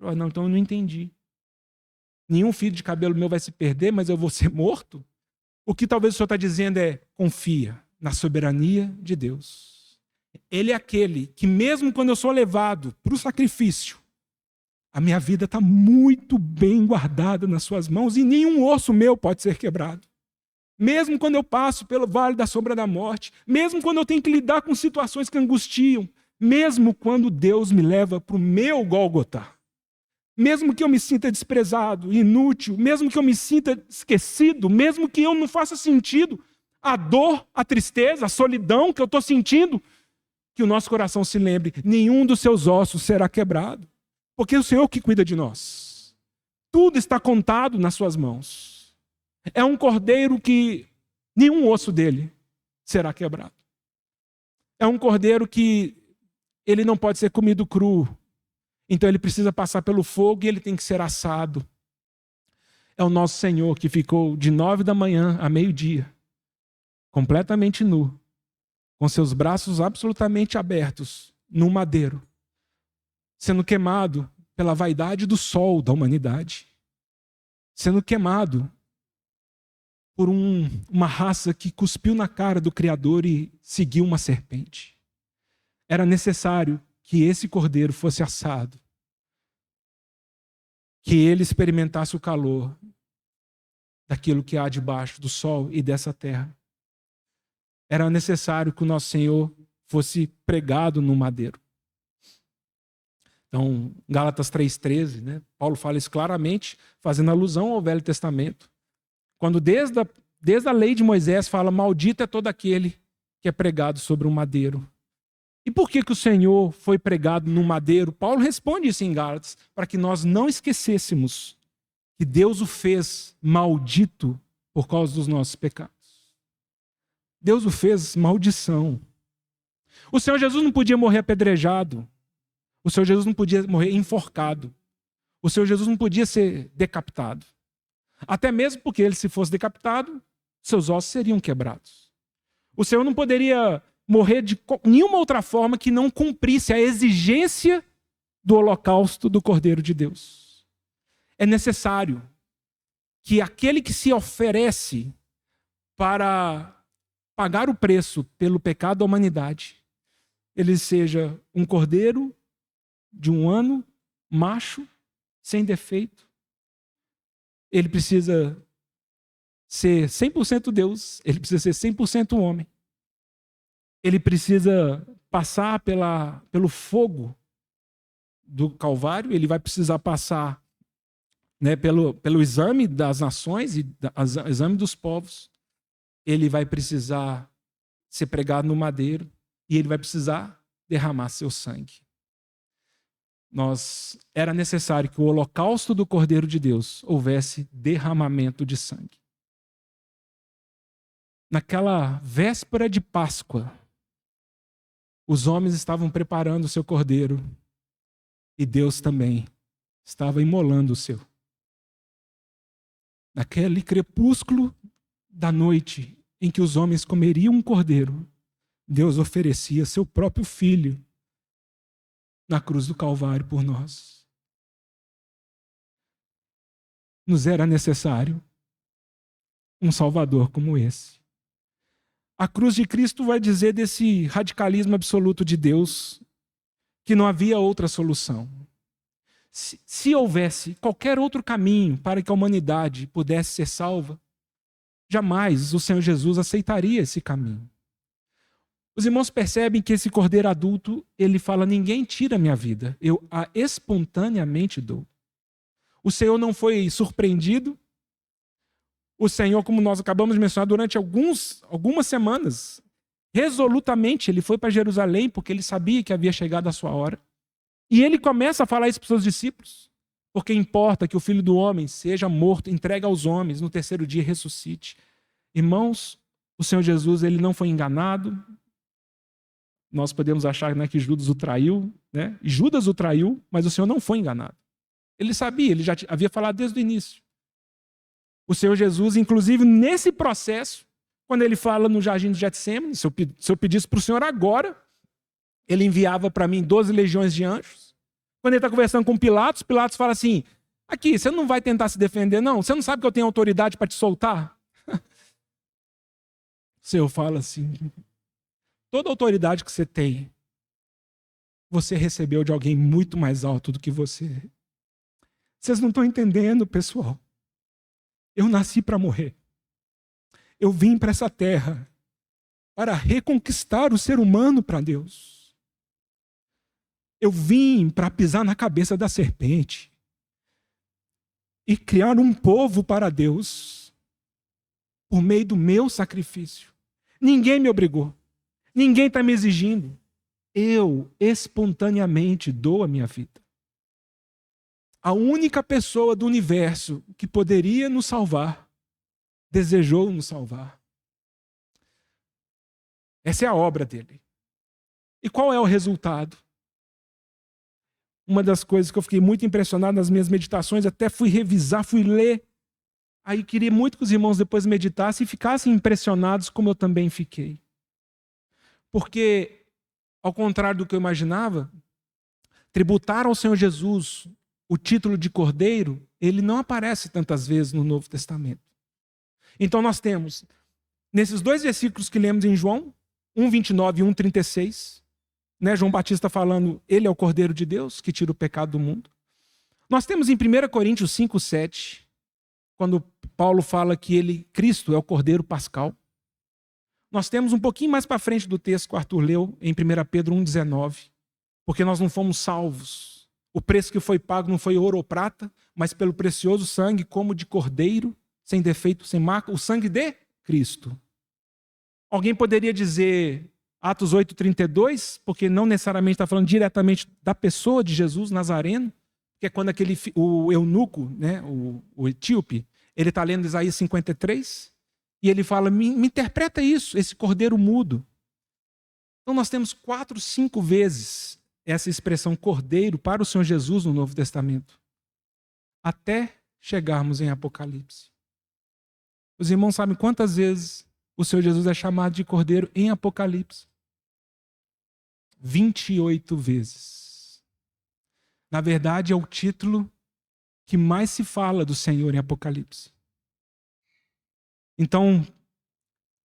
Não, então eu não entendi. Nenhum fio de cabelo meu vai se perder, mas eu vou ser morto? O que talvez o Senhor está dizendo é, confia na soberania de Deus. Ele é aquele que mesmo quando eu sou levado para o sacrifício, a minha vida está muito bem guardada nas suas mãos e nenhum osso meu pode ser quebrado. Mesmo quando eu passo pelo vale da sombra da morte, mesmo quando eu tenho que lidar com situações que angustiam, mesmo quando Deus me leva para o meu Gólgota, mesmo que eu me sinta desprezado, inútil, mesmo que eu me sinta esquecido, mesmo que eu não faça sentido, a dor, a tristeza, a solidão que eu estou sentindo, que o nosso coração se lembre, nenhum dos seus ossos será quebrado, porque é o Senhor que cuida de nós. Tudo está contado nas suas mãos. É um cordeiro que nenhum osso dele será quebrado. É um cordeiro que ele não pode ser comido cru. Então ele precisa passar pelo fogo e ele tem que ser assado. É o nosso Senhor que ficou de 9 da manhã a meio-dia, completamente nu, com seus braços absolutamente abertos, no madeiro, sendo queimado pela vaidade do sol da humanidade, sendo queimado por uma raça que cuspiu na cara do Criador e seguiu uma serpente. Era necessário que esse cordeiro fosse assado, que ele experimentasse o calor daquilo que há debaixo do sol e dessa terra. Era necessário que o nosso Senhor fosse pregado no madeiro. Então, Gálatas 3,13, né? Paulo fala isso claramente, fazendo alusão ao Velho Testamento. Quando desde a lei de Moisés fala, maldito é todo aquele que é pregado sobre um madeiro. E por que o Senhor foi pregado no madeiro? Paulo responde isso em Gálatas, para que nós não esquecêssemos que Deus o fez maldito por causa dos nossos pecados. Deus o fez maldição. O Senhor Jesus não podia morrer apedrejado. O Senhor Jesus não podia morrer enforcado. O Senhor Jesus não podia ser decapitado. Até mesmo porque ele, se fosse decapitado, seus ossos seriam quebrados. O Senhor não poderia morrer de nenhuma outra forma que não cumprisse a exigência do holocausto do Cordeiro de Deus. É necessário que aquele que se oferece para pagar o preço pelo pecado da humanidade, ele seja um cordeiro de 1 ano, macho, sem defeito. Ele precisa ser 100% Deus, ele precisa ser 100% homem. Ele precisa passar pelo fogo do Calvário, ele vai precisar passar, né, pelo exame das nações e exame dos povos. Ele vai precisar ser pregado no madeiro e ele vai precisar derramar seu sangue. Era necessário que o holocausto do Cordeiro de Deus houvesse derramamento de sangue. Naquela véspera de Páscoa, os homens estavam preparando o seu cordeiro e Deus também estava imolando o seu. Naquele crepúsculo da noite em que os homens comeriam um cordeiro, Deus oferecia seu próprio filho na cruz do Calvário por nós. Nos era necessário um Salvador como esse. A cruz de Cristo vai dizer desse radicalismo absoluto de Deus que não havia outra solução. Se houvesse qualquer outro caminho para que a humanidade pudesse ser salva, jamais o Senhor Jesus aceitaria esse caminho. Os irmãos percebem que esse cordeiro adulto, ele fala, ninguém tira a minha vida, eu a espontaneamente dou. O Senhor não foi surpreendido. O Senhor, como nós acabamos de mencionar, durante algumas semanas, resolutamente ele foi para Jerusalém porque ele sabia que havia chegado a sua hora. E ele começa a falar isso para os seus discípulos. Porque importa que o Filho do Homem seja morto, entregue aos homens, no terceiro dia ressuscite. Irmãos, o Senhor Jesus, ele não foi enganado. Nós podemos achar, né, que Judas o traiu, né? Judas o traiu, mas o Senhor não foi enganado. Ele sabia, ele já havia falado desde o início. O Senhor Jesus, inclusive nesse processo, quando ele fala no jardim do Getsemane, se eu pedisse para o Senhor agora, ele enviava para mim 12 legiões de anjos. Quando ele está conversando com Pilatos, Pilatos fala assim, aqui, você não vai tentar se defender, não? Você não sabe que eu tenho autoridade para te soltar? O Senhor fala assim, toda autoridade que você tem, você recebeu de alguém muito mais alto do que você. Vocês não estão entendendo, pessoal. Eu nasci para morrer. Eu vim para essa terra para reconquistar o ser humano para Deus. Eu vim para pisar na cabeça da serpente e criar um povo para Deus por meio do meu sacrifício. Ninguém me obrigou. Ninguém está me exigindo. Eu espontaneamente dou a minha vida. A única pessoa do universo que poderia nos salvar, desejou nos salvar. Essa é a obra dele. E qual é o resultado? Uma das coisas que eu fiquei muito impressionado nas minhas meditações, até fui revisar, fui ler. Aí queria muito que os irmãos depois meditassem e ficassem impressionados como eu também fiquei. Porque, ao contrário do que eu imaginava, tributar ao Senhor Jesus o título de Cordeiro, ele não aparece tantas vezes no Novo Testamento. Então nós temos, nesses dois versículos que lemos em João, 1:29 e 1:36, João Batista falando, ele é o Cordeiro de Deus que tira o pecado do mundo. Nós temos em 1 Coríntios 5:7, quando Paulo fala que Cristo é o Cordeiro Pascal. Nós temos um pouquinho mais para frente do texto que o Arthur leu, em 1 Pedro 1:19, porque nós não fomos salvos. O preço que foi pago não foi ouro ou prata, mas pelo precioso sangue, como de cordeiro, sem defeito, sem marca, o sangue de Cristo. Alguém poderia dizer Atos 8:32, porque não necessariamente está falando diretamente da pessoa de Jesus Nazareno, que é quando o eunuco, o etíope, ele está lendo Isaías 53, e ele fala, me interpreta isso, esse cordeiro mudo. Então nós temos 4, 5 vezes essa expressão cordeiro para o Senhor Jesus no Novo Testamento, até chegarmos em Apocalipse. Os irmãos sabem quantas vezes o Senhor Jesus é chamado de cordeiro em Apocalipse? 28 vezes. Na verdade, é o título que mais se fala do Senhor em Apocalipse. Então,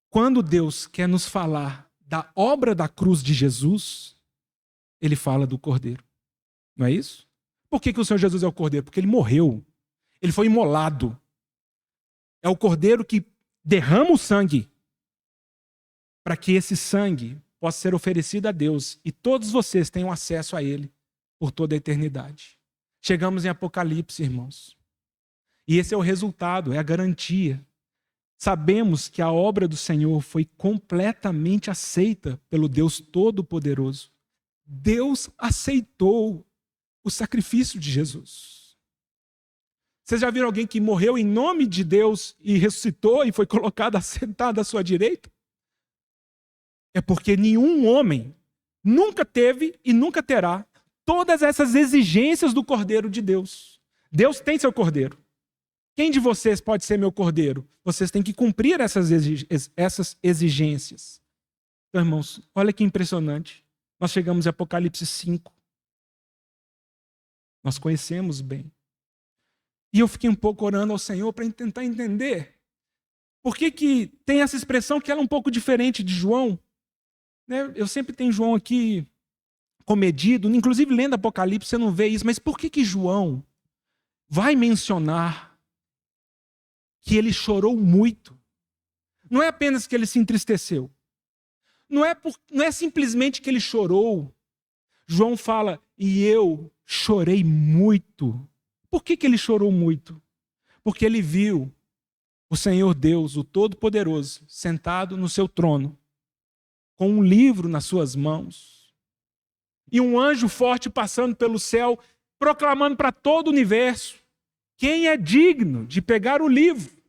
quando Deus quer nos falar da obra da cruz de Jesus, ele fala do Cordeiro. Não é isso? Por que o Senhor Jesus é o Cordeiro? Porque ele morreu. Ele foi imolado. É o Cordeiro que derrama o sangue para que esse sangue possa ser oferecido a Deus e todos vocês tenham acesso a ele por toda a eternidade. Chegamos em Apocalipse, irmãos. E esse é o resultado, é a garantia. Sabemos que a obra do Senhor foi completamente aceita pelo Deus Todo-Poderoso. Deus aceitou o sacrifício de Jesus. Vocês já viram alguém que morreu em nome de Deus e ressuscitou e foi colocado assentado à sua direita? É porque nenhum homem nunca teve e nunca terá todas essas exigências do Cordeiro de Deus. Deus tem seu Cordeiro. Quem de vocês pode ser meu Cordeiro? Vocês têm que cumprir essas exigências. Então, irmãos, olha que impressionante. Nós chegamos em Apocalipse 5. Nós conhecemos bem. E eu fiquei um pouco orando ao Senhor para tentar entender por que tem essa expressão que ela é um pouco diferente de João. Eu sempre tenho João aqui comedido, inclusive lendo Apocalipse você não vê isso, mas por que João vai mencionar que ele chorou muito? Não é apenas que ele se entristeceu. Não é simplesmente que ele chorou. João fala, e eu chorei muito. Por que ele chorou muito? Porque ele viu o Senhor Deus, o Todo-Poderoso, sentado no seu trono, com um livro nas suas mãos, e um anjo forte passando pelo céu, proclamando para todo o universo, quem é digno de pegar o livro?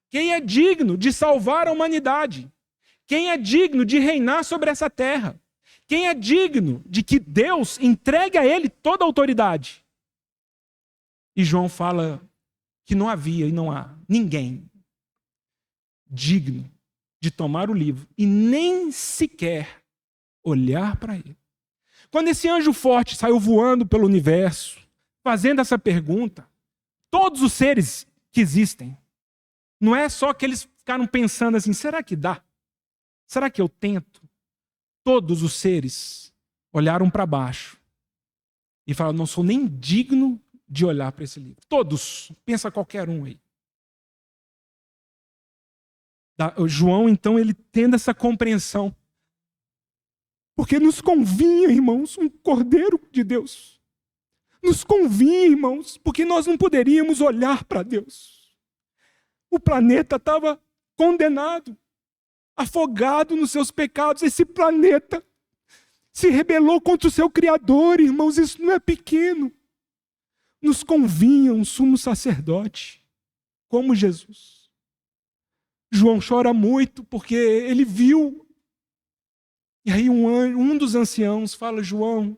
Quem é digno de salvar a humanidade? Quem é digno de reinar sobre essa terra? Quem é digno de que Deus entregue a ele toda a autoridade? E João fala que não havia e não há ninguém digno de tomar o livro e nem sequer olhar para ele. Quando esse anjo forte saiu voando pelo universo, fazendo essa pergunta, todos os seres que existem, não é só que eles ficaram pensando assim, será que dá? Será que eu tento? Todos os seres olharam para baixo e falaram, não sou nem digno de olhar para esse livro. Todos, pensa qualquer um aí. O João, então, ele tendo essa compreensão. Porque nos convinha, irmãos, um Cordeiro de Deus. Nos convinha, irmãos, porque nós não poderíamos olhar para Deus. O planeta estava condenado, afogado nos seus pecados. Esse planeta se rebelou contra o seu Criador, irmãos, isso não é pequeno. Nos convinha um sumo sacerdote, como Jesus. João chora muito porque ele viu. E aí um dos anciãos fala: João,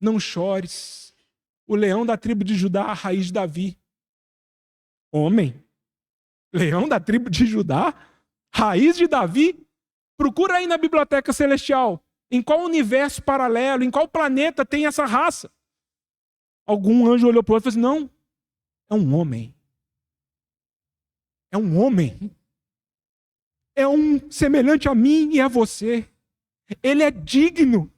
não chores. O leão da tribo de Judá, a raiz de Davi. Homem, leão da tribo de Judá, raiz de Davi? Procura aí na Biblioteca Celestial. Em qual universo paralelo, em qual planeta tem essa raça? Algum anjo olhou para o outro e falou assim: não, é um homem. É um homem. É um semelhante a mim e a você. Ele é digno.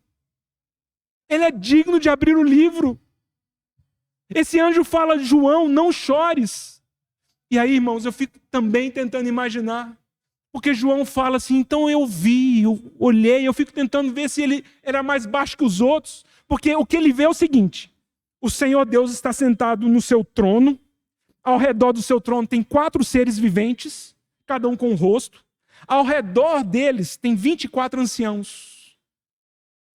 Ele é digno de abrir o livro. Esse anjo fala: João, não chores. E aí, irmãos, eu fico também tentando imaginar. Porque João fala assim: então eu vi, eu olhei, eu fico tentando ver se ele era mais baixo que os outros. Porque o que ele vê é o seguinte: o Senhor Deus está sentado no seu trono. Ao redor do seu trono tem 4 seres viventes, cada um com um rosto. Ao redor deles tem 24 anciãos.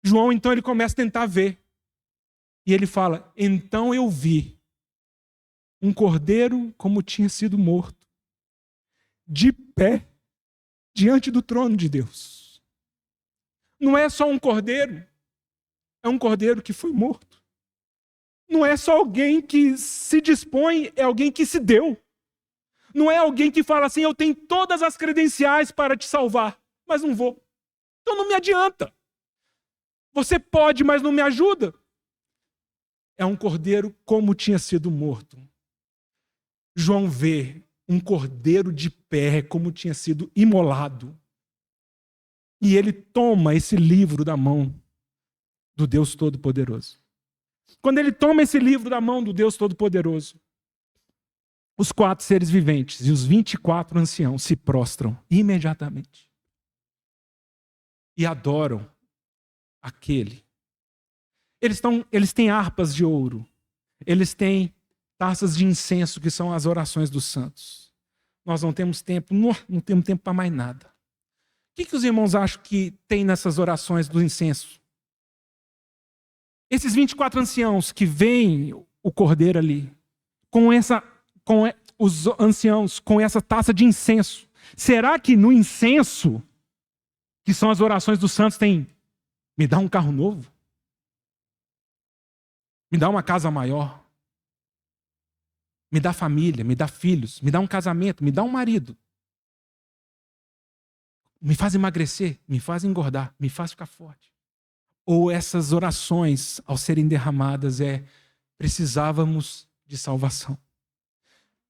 João, então, ele começa a tentar ver. E ele fala: então eu vi um cordeiro como tinha sido morto, de pé, diante do trono de Deus. Não é só um cordeiro, é um cordeiro que foi morto. Não é só alguém que se dispõe, é alguém que se deu. Não é alguém que fala assim: eu tenho todas as credenciais para te salvar, mas não vou. Então não me adianta. Você pode, mas não me ajuda. É um cordeiro como tinha sido morto. João vê um cordeiro de pé como tinha sido imolado. E ele toma esse livro da mão do Deus Todo-Poderoso. Quando ele toma esse livro da mão do Deus Todo-Poderoso, os 4 seres viventes e os 24 anciãos se prostram imediatamente e adoram aquele. Eles têm harpas de ouro, eles têm taças de incenso, que são as orações dos santos. Nós não temos tempo, não temos tempo para mais nada. O que os irmãos acham que tem nessas orações do incenso? Esses 24 anciãos que veem o cordeiro ali, os anciãos com essa taça de incenso, será que no incenso, que são as orações dos santos, tem: me dá um carro novo? Me dá uma casa maior? Me dá família, me dá filhos, me dá um casamento, me dá um marido? Me faz emagrecer, me faz engordar, me faz ficar forte? Ou essas orações, ao serem derramadas, precisávamos de salvação.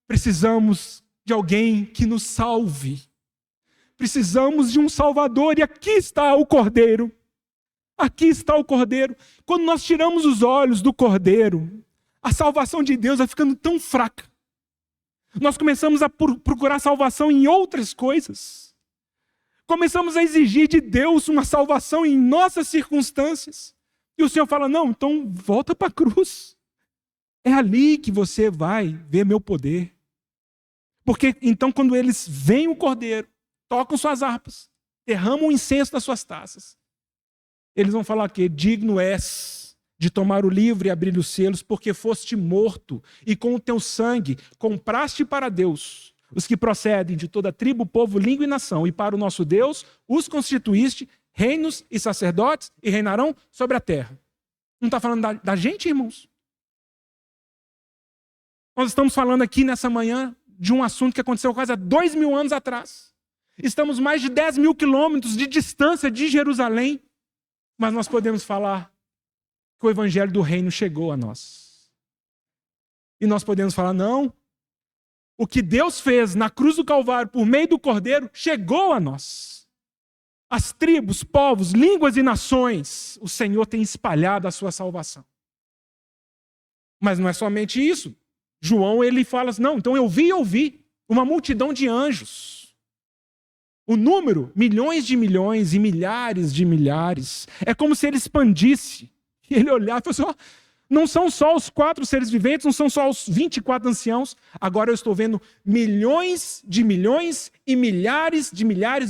Precisamos de alguém que nos salve. Precisamos de um Salvador, e aqui está o Cordeiro. Aqui está o Cordeiro. Quando nós tiramos os olhos do Cordeiro, a salvação de Deus vai ficando tão fraca. Nós começamos a procurar salvação em outras coisas. Começamos a exigir de Deus uma salvação em nossas circunstâncias. E o Senhor fala: não, então volta para a cruz. É ali que você vai ver meu poder. Porque então, quando eles veem o Cordeiro, tocam suas harpas, derramam o incenso das suas taças, eles vão falar que digno és de tomar o livro e abrir os selos, porque foste morto, e com o teu sangue compraste para Deus os que procedem de toda tribo, povo, língua e nação, e para o nosso Deus os constituíste reinos e sacerdotes, e reinarão sobre a terra. Não está falando da gente, irmãos? Nós estamos falando aqui nessa manhã de um assunto que aconteceu quase há 2000 anos atrás. Estamos mais de 10.000 quilômetros de distância de Jerusalém, mas nós podemos falar que o evangelho do reino chegou a nós. E nós podemos falar: não, o que Deus fez na cruz do Calvário por meio do Cordeiro chegou a nós. As tribos, povos, línguas e nações, o Senhor tem espalhado a sua salvação. Mas não é somente isso. João, ele fala assim: não, então eu vi uma multidão de anjos. O número, milhões de milhões e milhares de milhares. É como se ele expandisse. E ele olhava e falou assim, não são só os 4 seres viventes, não são só os 24 anciãos. Agora eu estou vendo milhões e milhares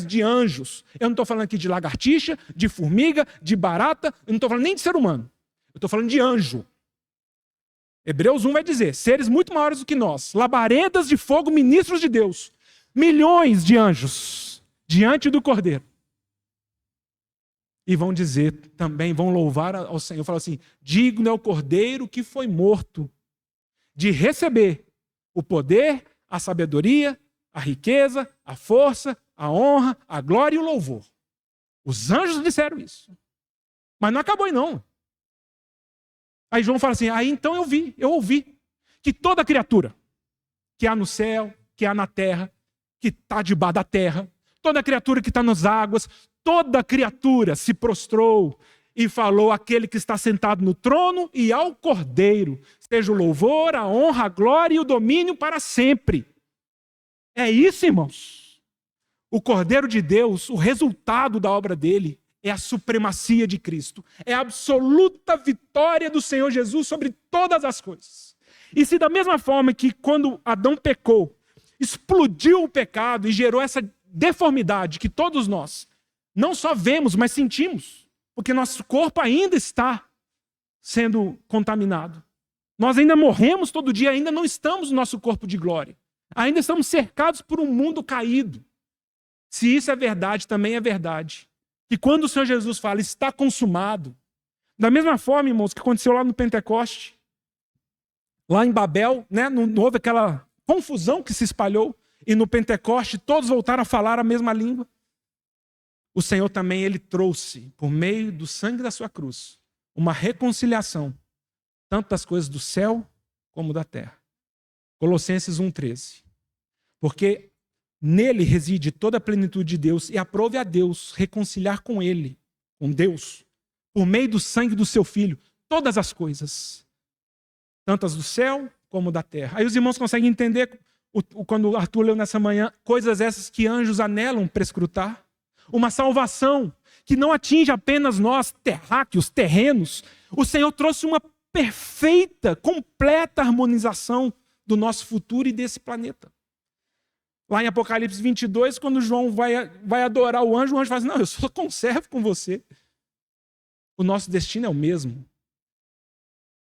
de anjos. Eu não estou falando aqui de lagartixa, de formiga, de barata. Eu não estou falando nem de ser humano. Eu estou falando de anjo. Hebreus 1 vai dizer, seres muito maiores do que nós. Labaredas de fogo, ministros de Deus. Milhões de anjos diante do Cordeiro. E vão dizer também, vão louvar ao Senhor. Falam assim, digno é o Cordeiro que foi morto de receber o poder, a sabedoria, a riqueza, a força, a honra, a glória e o louvor. Os anjos disseram isso. Mas não acabou aí não. Aí João fala assim, aí então eu ouvi que toda criatura que há no céu, que há na terra, que está debaixo da terra, toda criatura que está nas águas, toda criatura se prostrou e falou àquele que está sentado no trono e ao Cordeiro, seja o louvor, a honra, a glória e o domínio para sempre. É isso, irmãos. O Cordeiro de Deus, o resultado da obra dele, é a supremacia de Cristo. É a absoluta vitória do Senhor Jesus sobre todas as coisas. E se da mesma forma que quando Adão pecou, explodiu o pecado e gerou essa deformidade que todos nós não só vemos, mas sentimos, porque nosso corpo ainda está sendo contaminado. Nós ainda morremos todo dia, ainda não estamos no nosso corpo de glória. Ainda estamos cercados por um mundo caído. Se isso é verdade, também é verdade que quando o Senhor Jesus fala, está consumado, da mesma forma, irmãos, que aconteceu lá no Pentecoste, lá em Babel, né, não houve aquela confusão que se espalhou, e no Pentecoste todos voltaram a falar a mesma língua. O Senhor também, ele trouxe, por meio do sangue da sua cruz, uma reconciliação, tanto das coisas do céu como da terra. Colossenses 1,13. Porque nele reside toda a plenitude de Deus, e aprove a Deus reconciliar com ele, com Deus, por meio do sangue do seu Filho, todas as coisas, tanto as do céu como da terra. Aí os irmãos conseguem entender, quando o Arthur leu nessa manhã, coisas essas que anjos anelam para escrutar. Uma salvação que não atinge apenas nós, terráqueos, terrenos. O Senhor trouxe uma perfeita, completa harmonização do nosso futuro e desse planeta. Lá em Apocalipse 22, quando João vai adorar o anjo fala assim, não, eu só conservo com você. O nosso destino é o mesmo.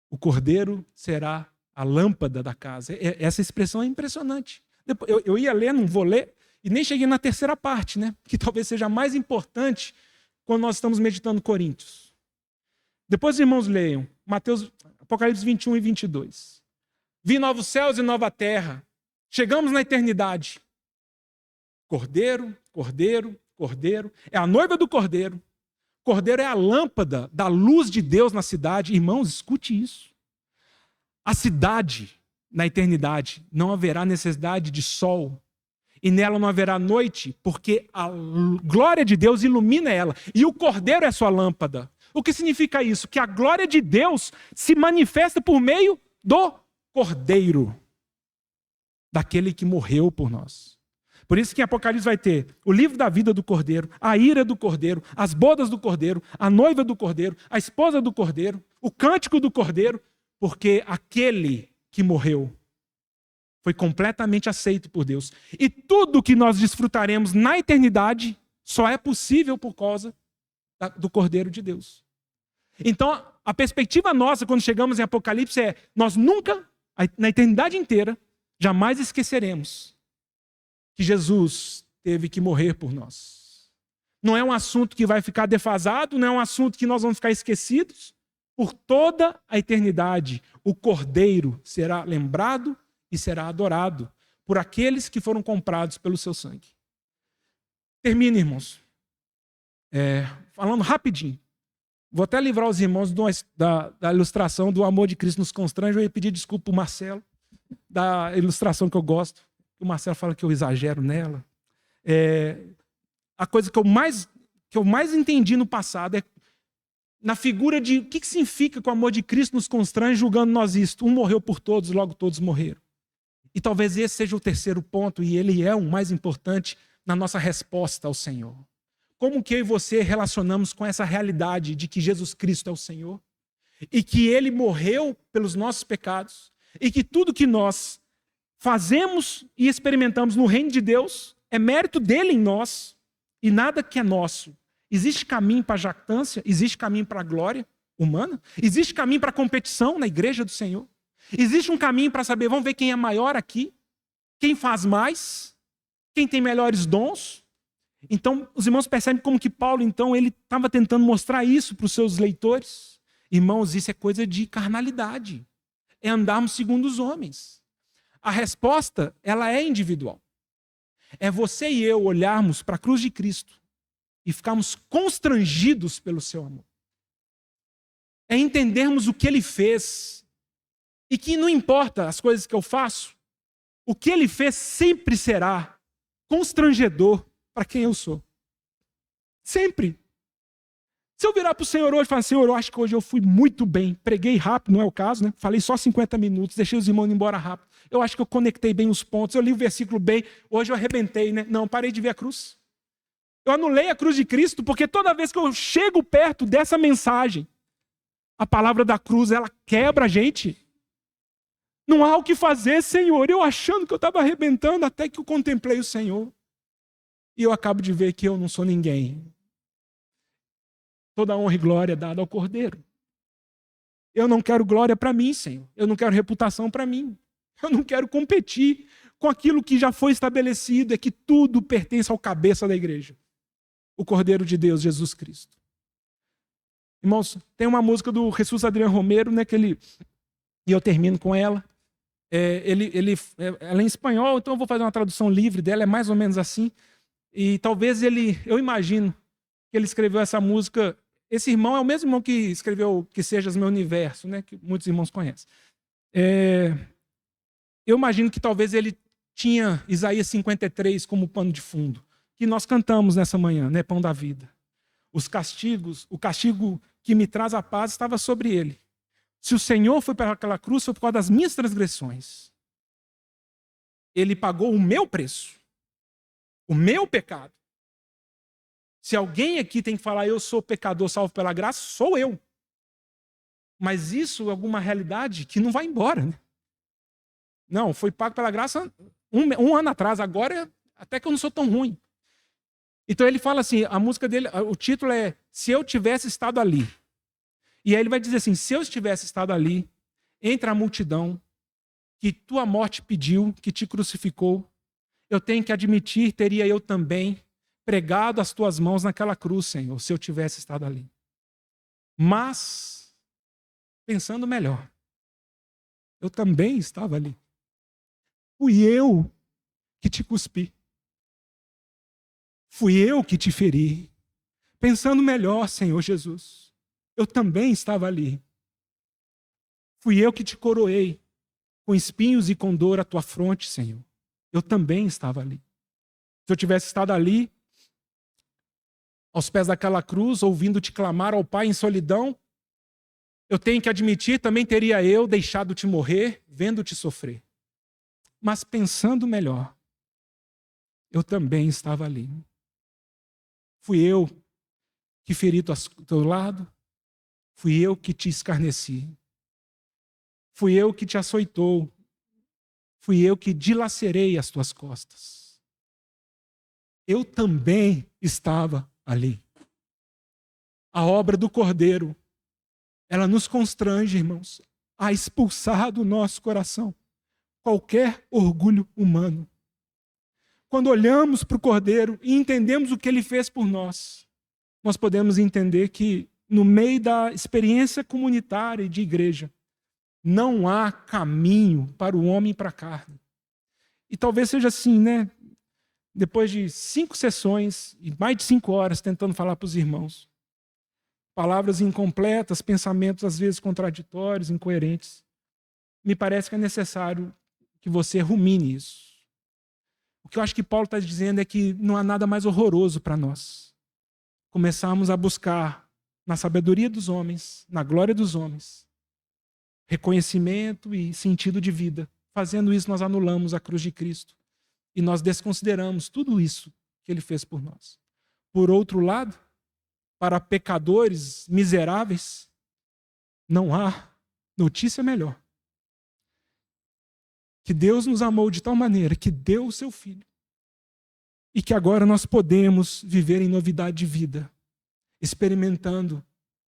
O Cordeiro será a lâmpada da casa. Essa expressão é impressionante. Eu ia ler, não vou ler, e nem cheguei na terceira parte, né? Que talvez seja a mais importante quando nós estamos meditando Coríntios. Depois os irmãos leiam Apocalipse 21 e 22. Vi novos céus e nova terra. Chegamos na eternidade. Cordeiro, Cordeiro, Cordeiro. É a noiva do Cordeiro. Cordeiro é a lâmpada da luz de Deus na cidade. Irmãos, escute isso. A cidade, na eternidade, não haverá necessidade de sol. E nela não haverá noite, porque a glória de Deus ilumina ela. E o Cordeiro é a sua lâmpada. O que significa isso? Que a glória de Deus se manifesta por meio do Cordeiro. Daquele que morreu por nós. Por isso que em Apocalipse vai ter o livro da vida do Cordeiro, a ira do Cordeiro, as bodas do Cordeiro, a noiva do Cordeiro, a esposa do Cordeiro, o cântico do Cordeiro, porque aquele que morreu foi completamente aceito por Deus. E tudo que nós desfrutaremos na eternidade só é possível por causa do Cordeiro de Deus. Então, a perspectiva nossa quando chegamos em Apocalipse é, nós nunca, na eternidade inteira, jamais esqueceremos que Jesus teve que morrer por nós. Não é um assunto que vai ficar defasado, não é um assunto que nós vamos ficar esquecidos. Por toda a eternidade, o Cordeiro será lembrado e será adorado por aqueles que foram comprados pelo seu sangue. Termina, irmãos. Falando rapidinho. Vou até livrar os irmãos da ilustração do amor de Cristo nos constrange. Eu ia pedir desculpa para o Marcelo, da ilustração que eu gosto. O Marcelo fala que eu exagero nela. A coisa que eu mais entendi no passado é na figura de o que significa que o amor de Cristo nos constrange, julgando nós isto. Um morreu por todos, logo todos morreram. E talvez esse seja o terceiro ponto, e ele é o mais importante na nossa resposta ao Senhor? Como que eu e você relacionamos com essa realidade de que Jesus Cristo é o Senhor? E que Ele morreu pelos nossos pecados? E que tudo que nós fazemos e experimentamos no reino de Deus é mérito dele em nós e nada que é nosso. Existe caminho para a jactância? Existe caminho para a glória humana? Existe caminho para a competição na igreja do Senhor? Existe um caminho para saber, vamos ver quem é maior aqui? Quem faz mais? Quem tem melhores dons? Então, os irmãos percebem como que Paulo, então, ele estava tentando mostrar isso para os seus leitores. Irmãos, isso é coisa de carnalidade. É andarmos segundo os homens. A resposta, ela é individual. É você e eu olharmos para a cruz de Cristo e ficarmos constrangidos pelo seu amor. É entendermos o que ele fez e que não importa as coisas que eu faço, o que ele fez sempre será constrangedor para quem eu sou. Sempre. Se eu virar para o Senhor hoje e falar, Senhor, eu acho que hoje eu fui muito bem, preguei rápido, não é o caso, né? Falei só 50 minutos, deixei os irmãos ir embora rápido. Eu acho que eu conectei bem os pontos, eu li o versículo bem, hoje eu arrebentei, né? Não, parei de ver a cruz. Eu anulei a cruz de Cristo, porque toda vez que eu chego perto dessa mensagem, a palavra da cruz, ela quebra a gente. Não há o que fazer, Senhor. Eu achando que eu estava arrebentando, até que eu contemplei o Senhor. E eu acabo de ver que eu não sou ninguém. Toda honra e glória é dada ao Cordeiro. Eu não quero glória para mim, Senhor. Eu não quero reputação para mim. Eu não quero competir com aquilo que já foi estabelecido, é que tudo pertence ao cabeça da igreja. O Cordeiro de Deus, Jesus Cristo. Irmãos, tem uma música do Jesus Adriano Romero, né, e eu termino com ela. Ela é em espanhol, então eu vou fazer uma tradução livre dela, é mais ou menos assim. E talvez eu imagino que ele escreveu essa música. Esse irmão é o mesmo irmão que escreveu Que Sejas Meu Universo, né, que muitos irmãos conhecem. Eu imagino que talvez ele tinha Isaías 53 como pano de fundo, que nós cantamos nessa manhã, né, Pão da Vida. Os castigos, o castigo que me traz a paz estava sobre ele. Se o Senhor foi para aquela cruz, foi por causa das minhas transgressões. Ele pagou o meu preço, o meu pecado. Se alguém aqui tem que falar, eu sou pecador salvo pela graça, sou eu. Mas isso é alguma realidade que não vai embora, né? Não, foi pago pela graça um ano atrás, agora até que eu não sou tão ruim. Então ele fala assim, a música dele, o título é Se Eu Tivesse Estado Ali. E aí ele vai dizer assim, se eu tivesse estado ali, entre a multidão, que tua morte pediu, que te crucificou, eu tenho que admitir, teria eu também pregado as tuas mãos naquela cruz, Senhor, se eu tivesse estado ali. Mas, pensando melhor, eu também estava ali. Fui eu que te cuspi. Fui eu que te feri. Pensando melhor, Senhor Jesus, eu também estava ali. Fui eu que te coroei com espinhos e com dor à tua fronte, Senhor. Eu também estava ali. Se eu tivesse estado ali, aos pés daquela cruz, ouvindo-te clamar ao Pai em solidão, eu tenho que admitir, também teria eu deixado-te morrer, vendo-te sofrer. Mas pensando melhor, eu também estava ali. Fui eu que feri teu lado, fui eu que te escarneci, fui eu que te açoitou, fui eu que dilacerei as tuas costas. Eu também estava ali. A obra do Cordeiro, ela nos constrange, irmãos, a expulsar do nosso coração qualquer orgulho humano. Quando olhamos para o Cordeiro e entendemos o que ele fez por nós, nós podemos entender que no meio da experiência comunitária e de igreja, não há caminho para o homem e para a carne. E talvez seja assim, né? Depois de 5 sessões e mais de 5 horas tentando falar para os irmãos, palavras incompletas, pensamentos às vezes contraditórios, incoerentes, me parece que é necessário que você rumine isso. O que eu acho que Paulo está dizendo é que não há nada mais horroroso para nós começarmos a buscar na sabedoria dos homens, na glória dos homens, reconhecimento e sentido de vida. Fazendo isso, nós anulamos a cruz de Cristo e nós desconsideramos tudo isso que ele fez por nós. Por outro lado, para pecadores miseráveis, não há notícia melhor. Que Deus nos amou de tal maneira que deu o seu Filho. E que agora nós podemos viver em novidade de vida, experimentando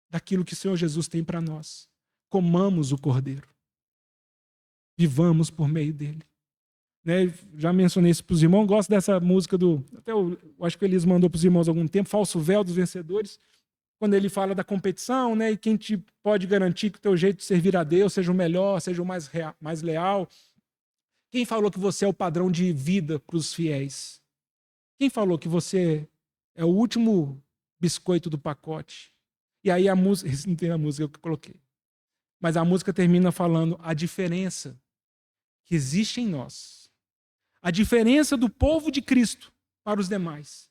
daquilo que o Senhor Jesus tem para nós. Comamos o Cordeiro. Vivamos por meio dele. Né? Já mencionei isso para os irmãos, gosto dessa música eu acho que eles mandou para os irmãos há algum tempo, Falso Véu dos Vencedores, quando ele fala da competição, né? E quem te pode garantir que o teu jeito de servir a Deus seja o melhor, seja o mais leal. Quem falou que você é o padrão de vida para os fiéis? Quem falou que você é o último biscoito do pacote? E aí a música, isso não tem a música que eu coloquei, mas a música termina falando a diferença que existe em nós. A diferença do povo de Cristo para os demais.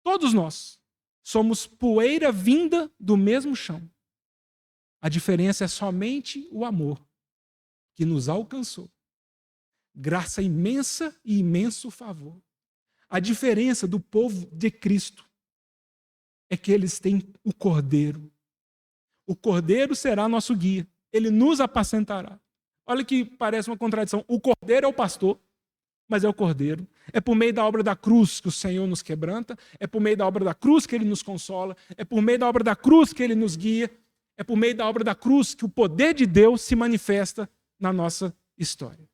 Todos nós somos poeira vinda do mesmo chão. A diferença é somente o amor que nos alcançou. Graça imensa e imenso favor. A diferença do povo de Cristo é que eles têm o Cordeiro. O Cordeiro será nosso guia. Ele nos apacentará. Olha que parece uma contradição. O Cordeiro é o pastor, mas é o Cordeiro. É por meio da obra da cruz que o Senhor nos quebranta. É por meio da obra da cruz que Ele nos consola. É por meio da obra da cruz que Ele nos guia. É por meio da obra da cruz que o poder de Deus se manifesta na nossa história.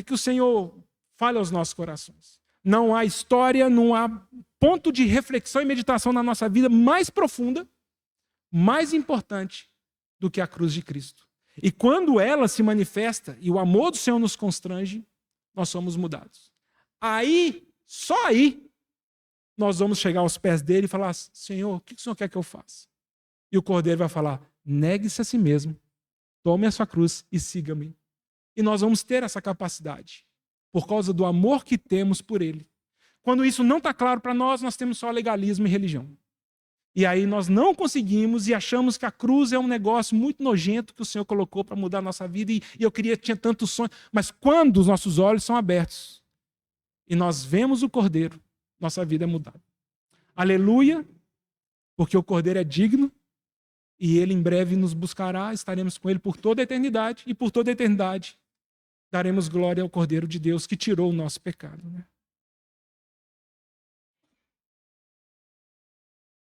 Que o Senhor fale aos nossos corações. Não há história, não há ponto de reflexão e meditação na nossa vida mais profunda, mais importante do que a cruz de Cristo. E quando ela se manifesta e o amor do Senhor nos constrange, nós somos mudados. Aí, só aí, nós vamos chegar aos pés dele e falar: Senhor, o que o Senhor quer que eu faça? E o Cordeiro vai falar: negue-se a si mesmo, tome a sua cruz e siga-me. E nós vamos ter essa capacidade, por causa do amor que temos por ele. Quando isso não está claro para nós, nós temos só legalismo e religião. E aí nós não conseguimos e achamos que a cruz é um negócio muito nojento que o Senhor colocou para mudar a nossa vida. E eu tinha tantos sonhos. Mas quando os nossos olhos são abertos e nós vemos o Cordeiro, nossa vida é mudada. Aleluia, porque o Cordeiro é digno e ele em breve nos buscará, estaremos com ele por toda a eternidade. E por toda a eternidade daremos glória ao Cordeiro de Deus que tirou o nosso pecado.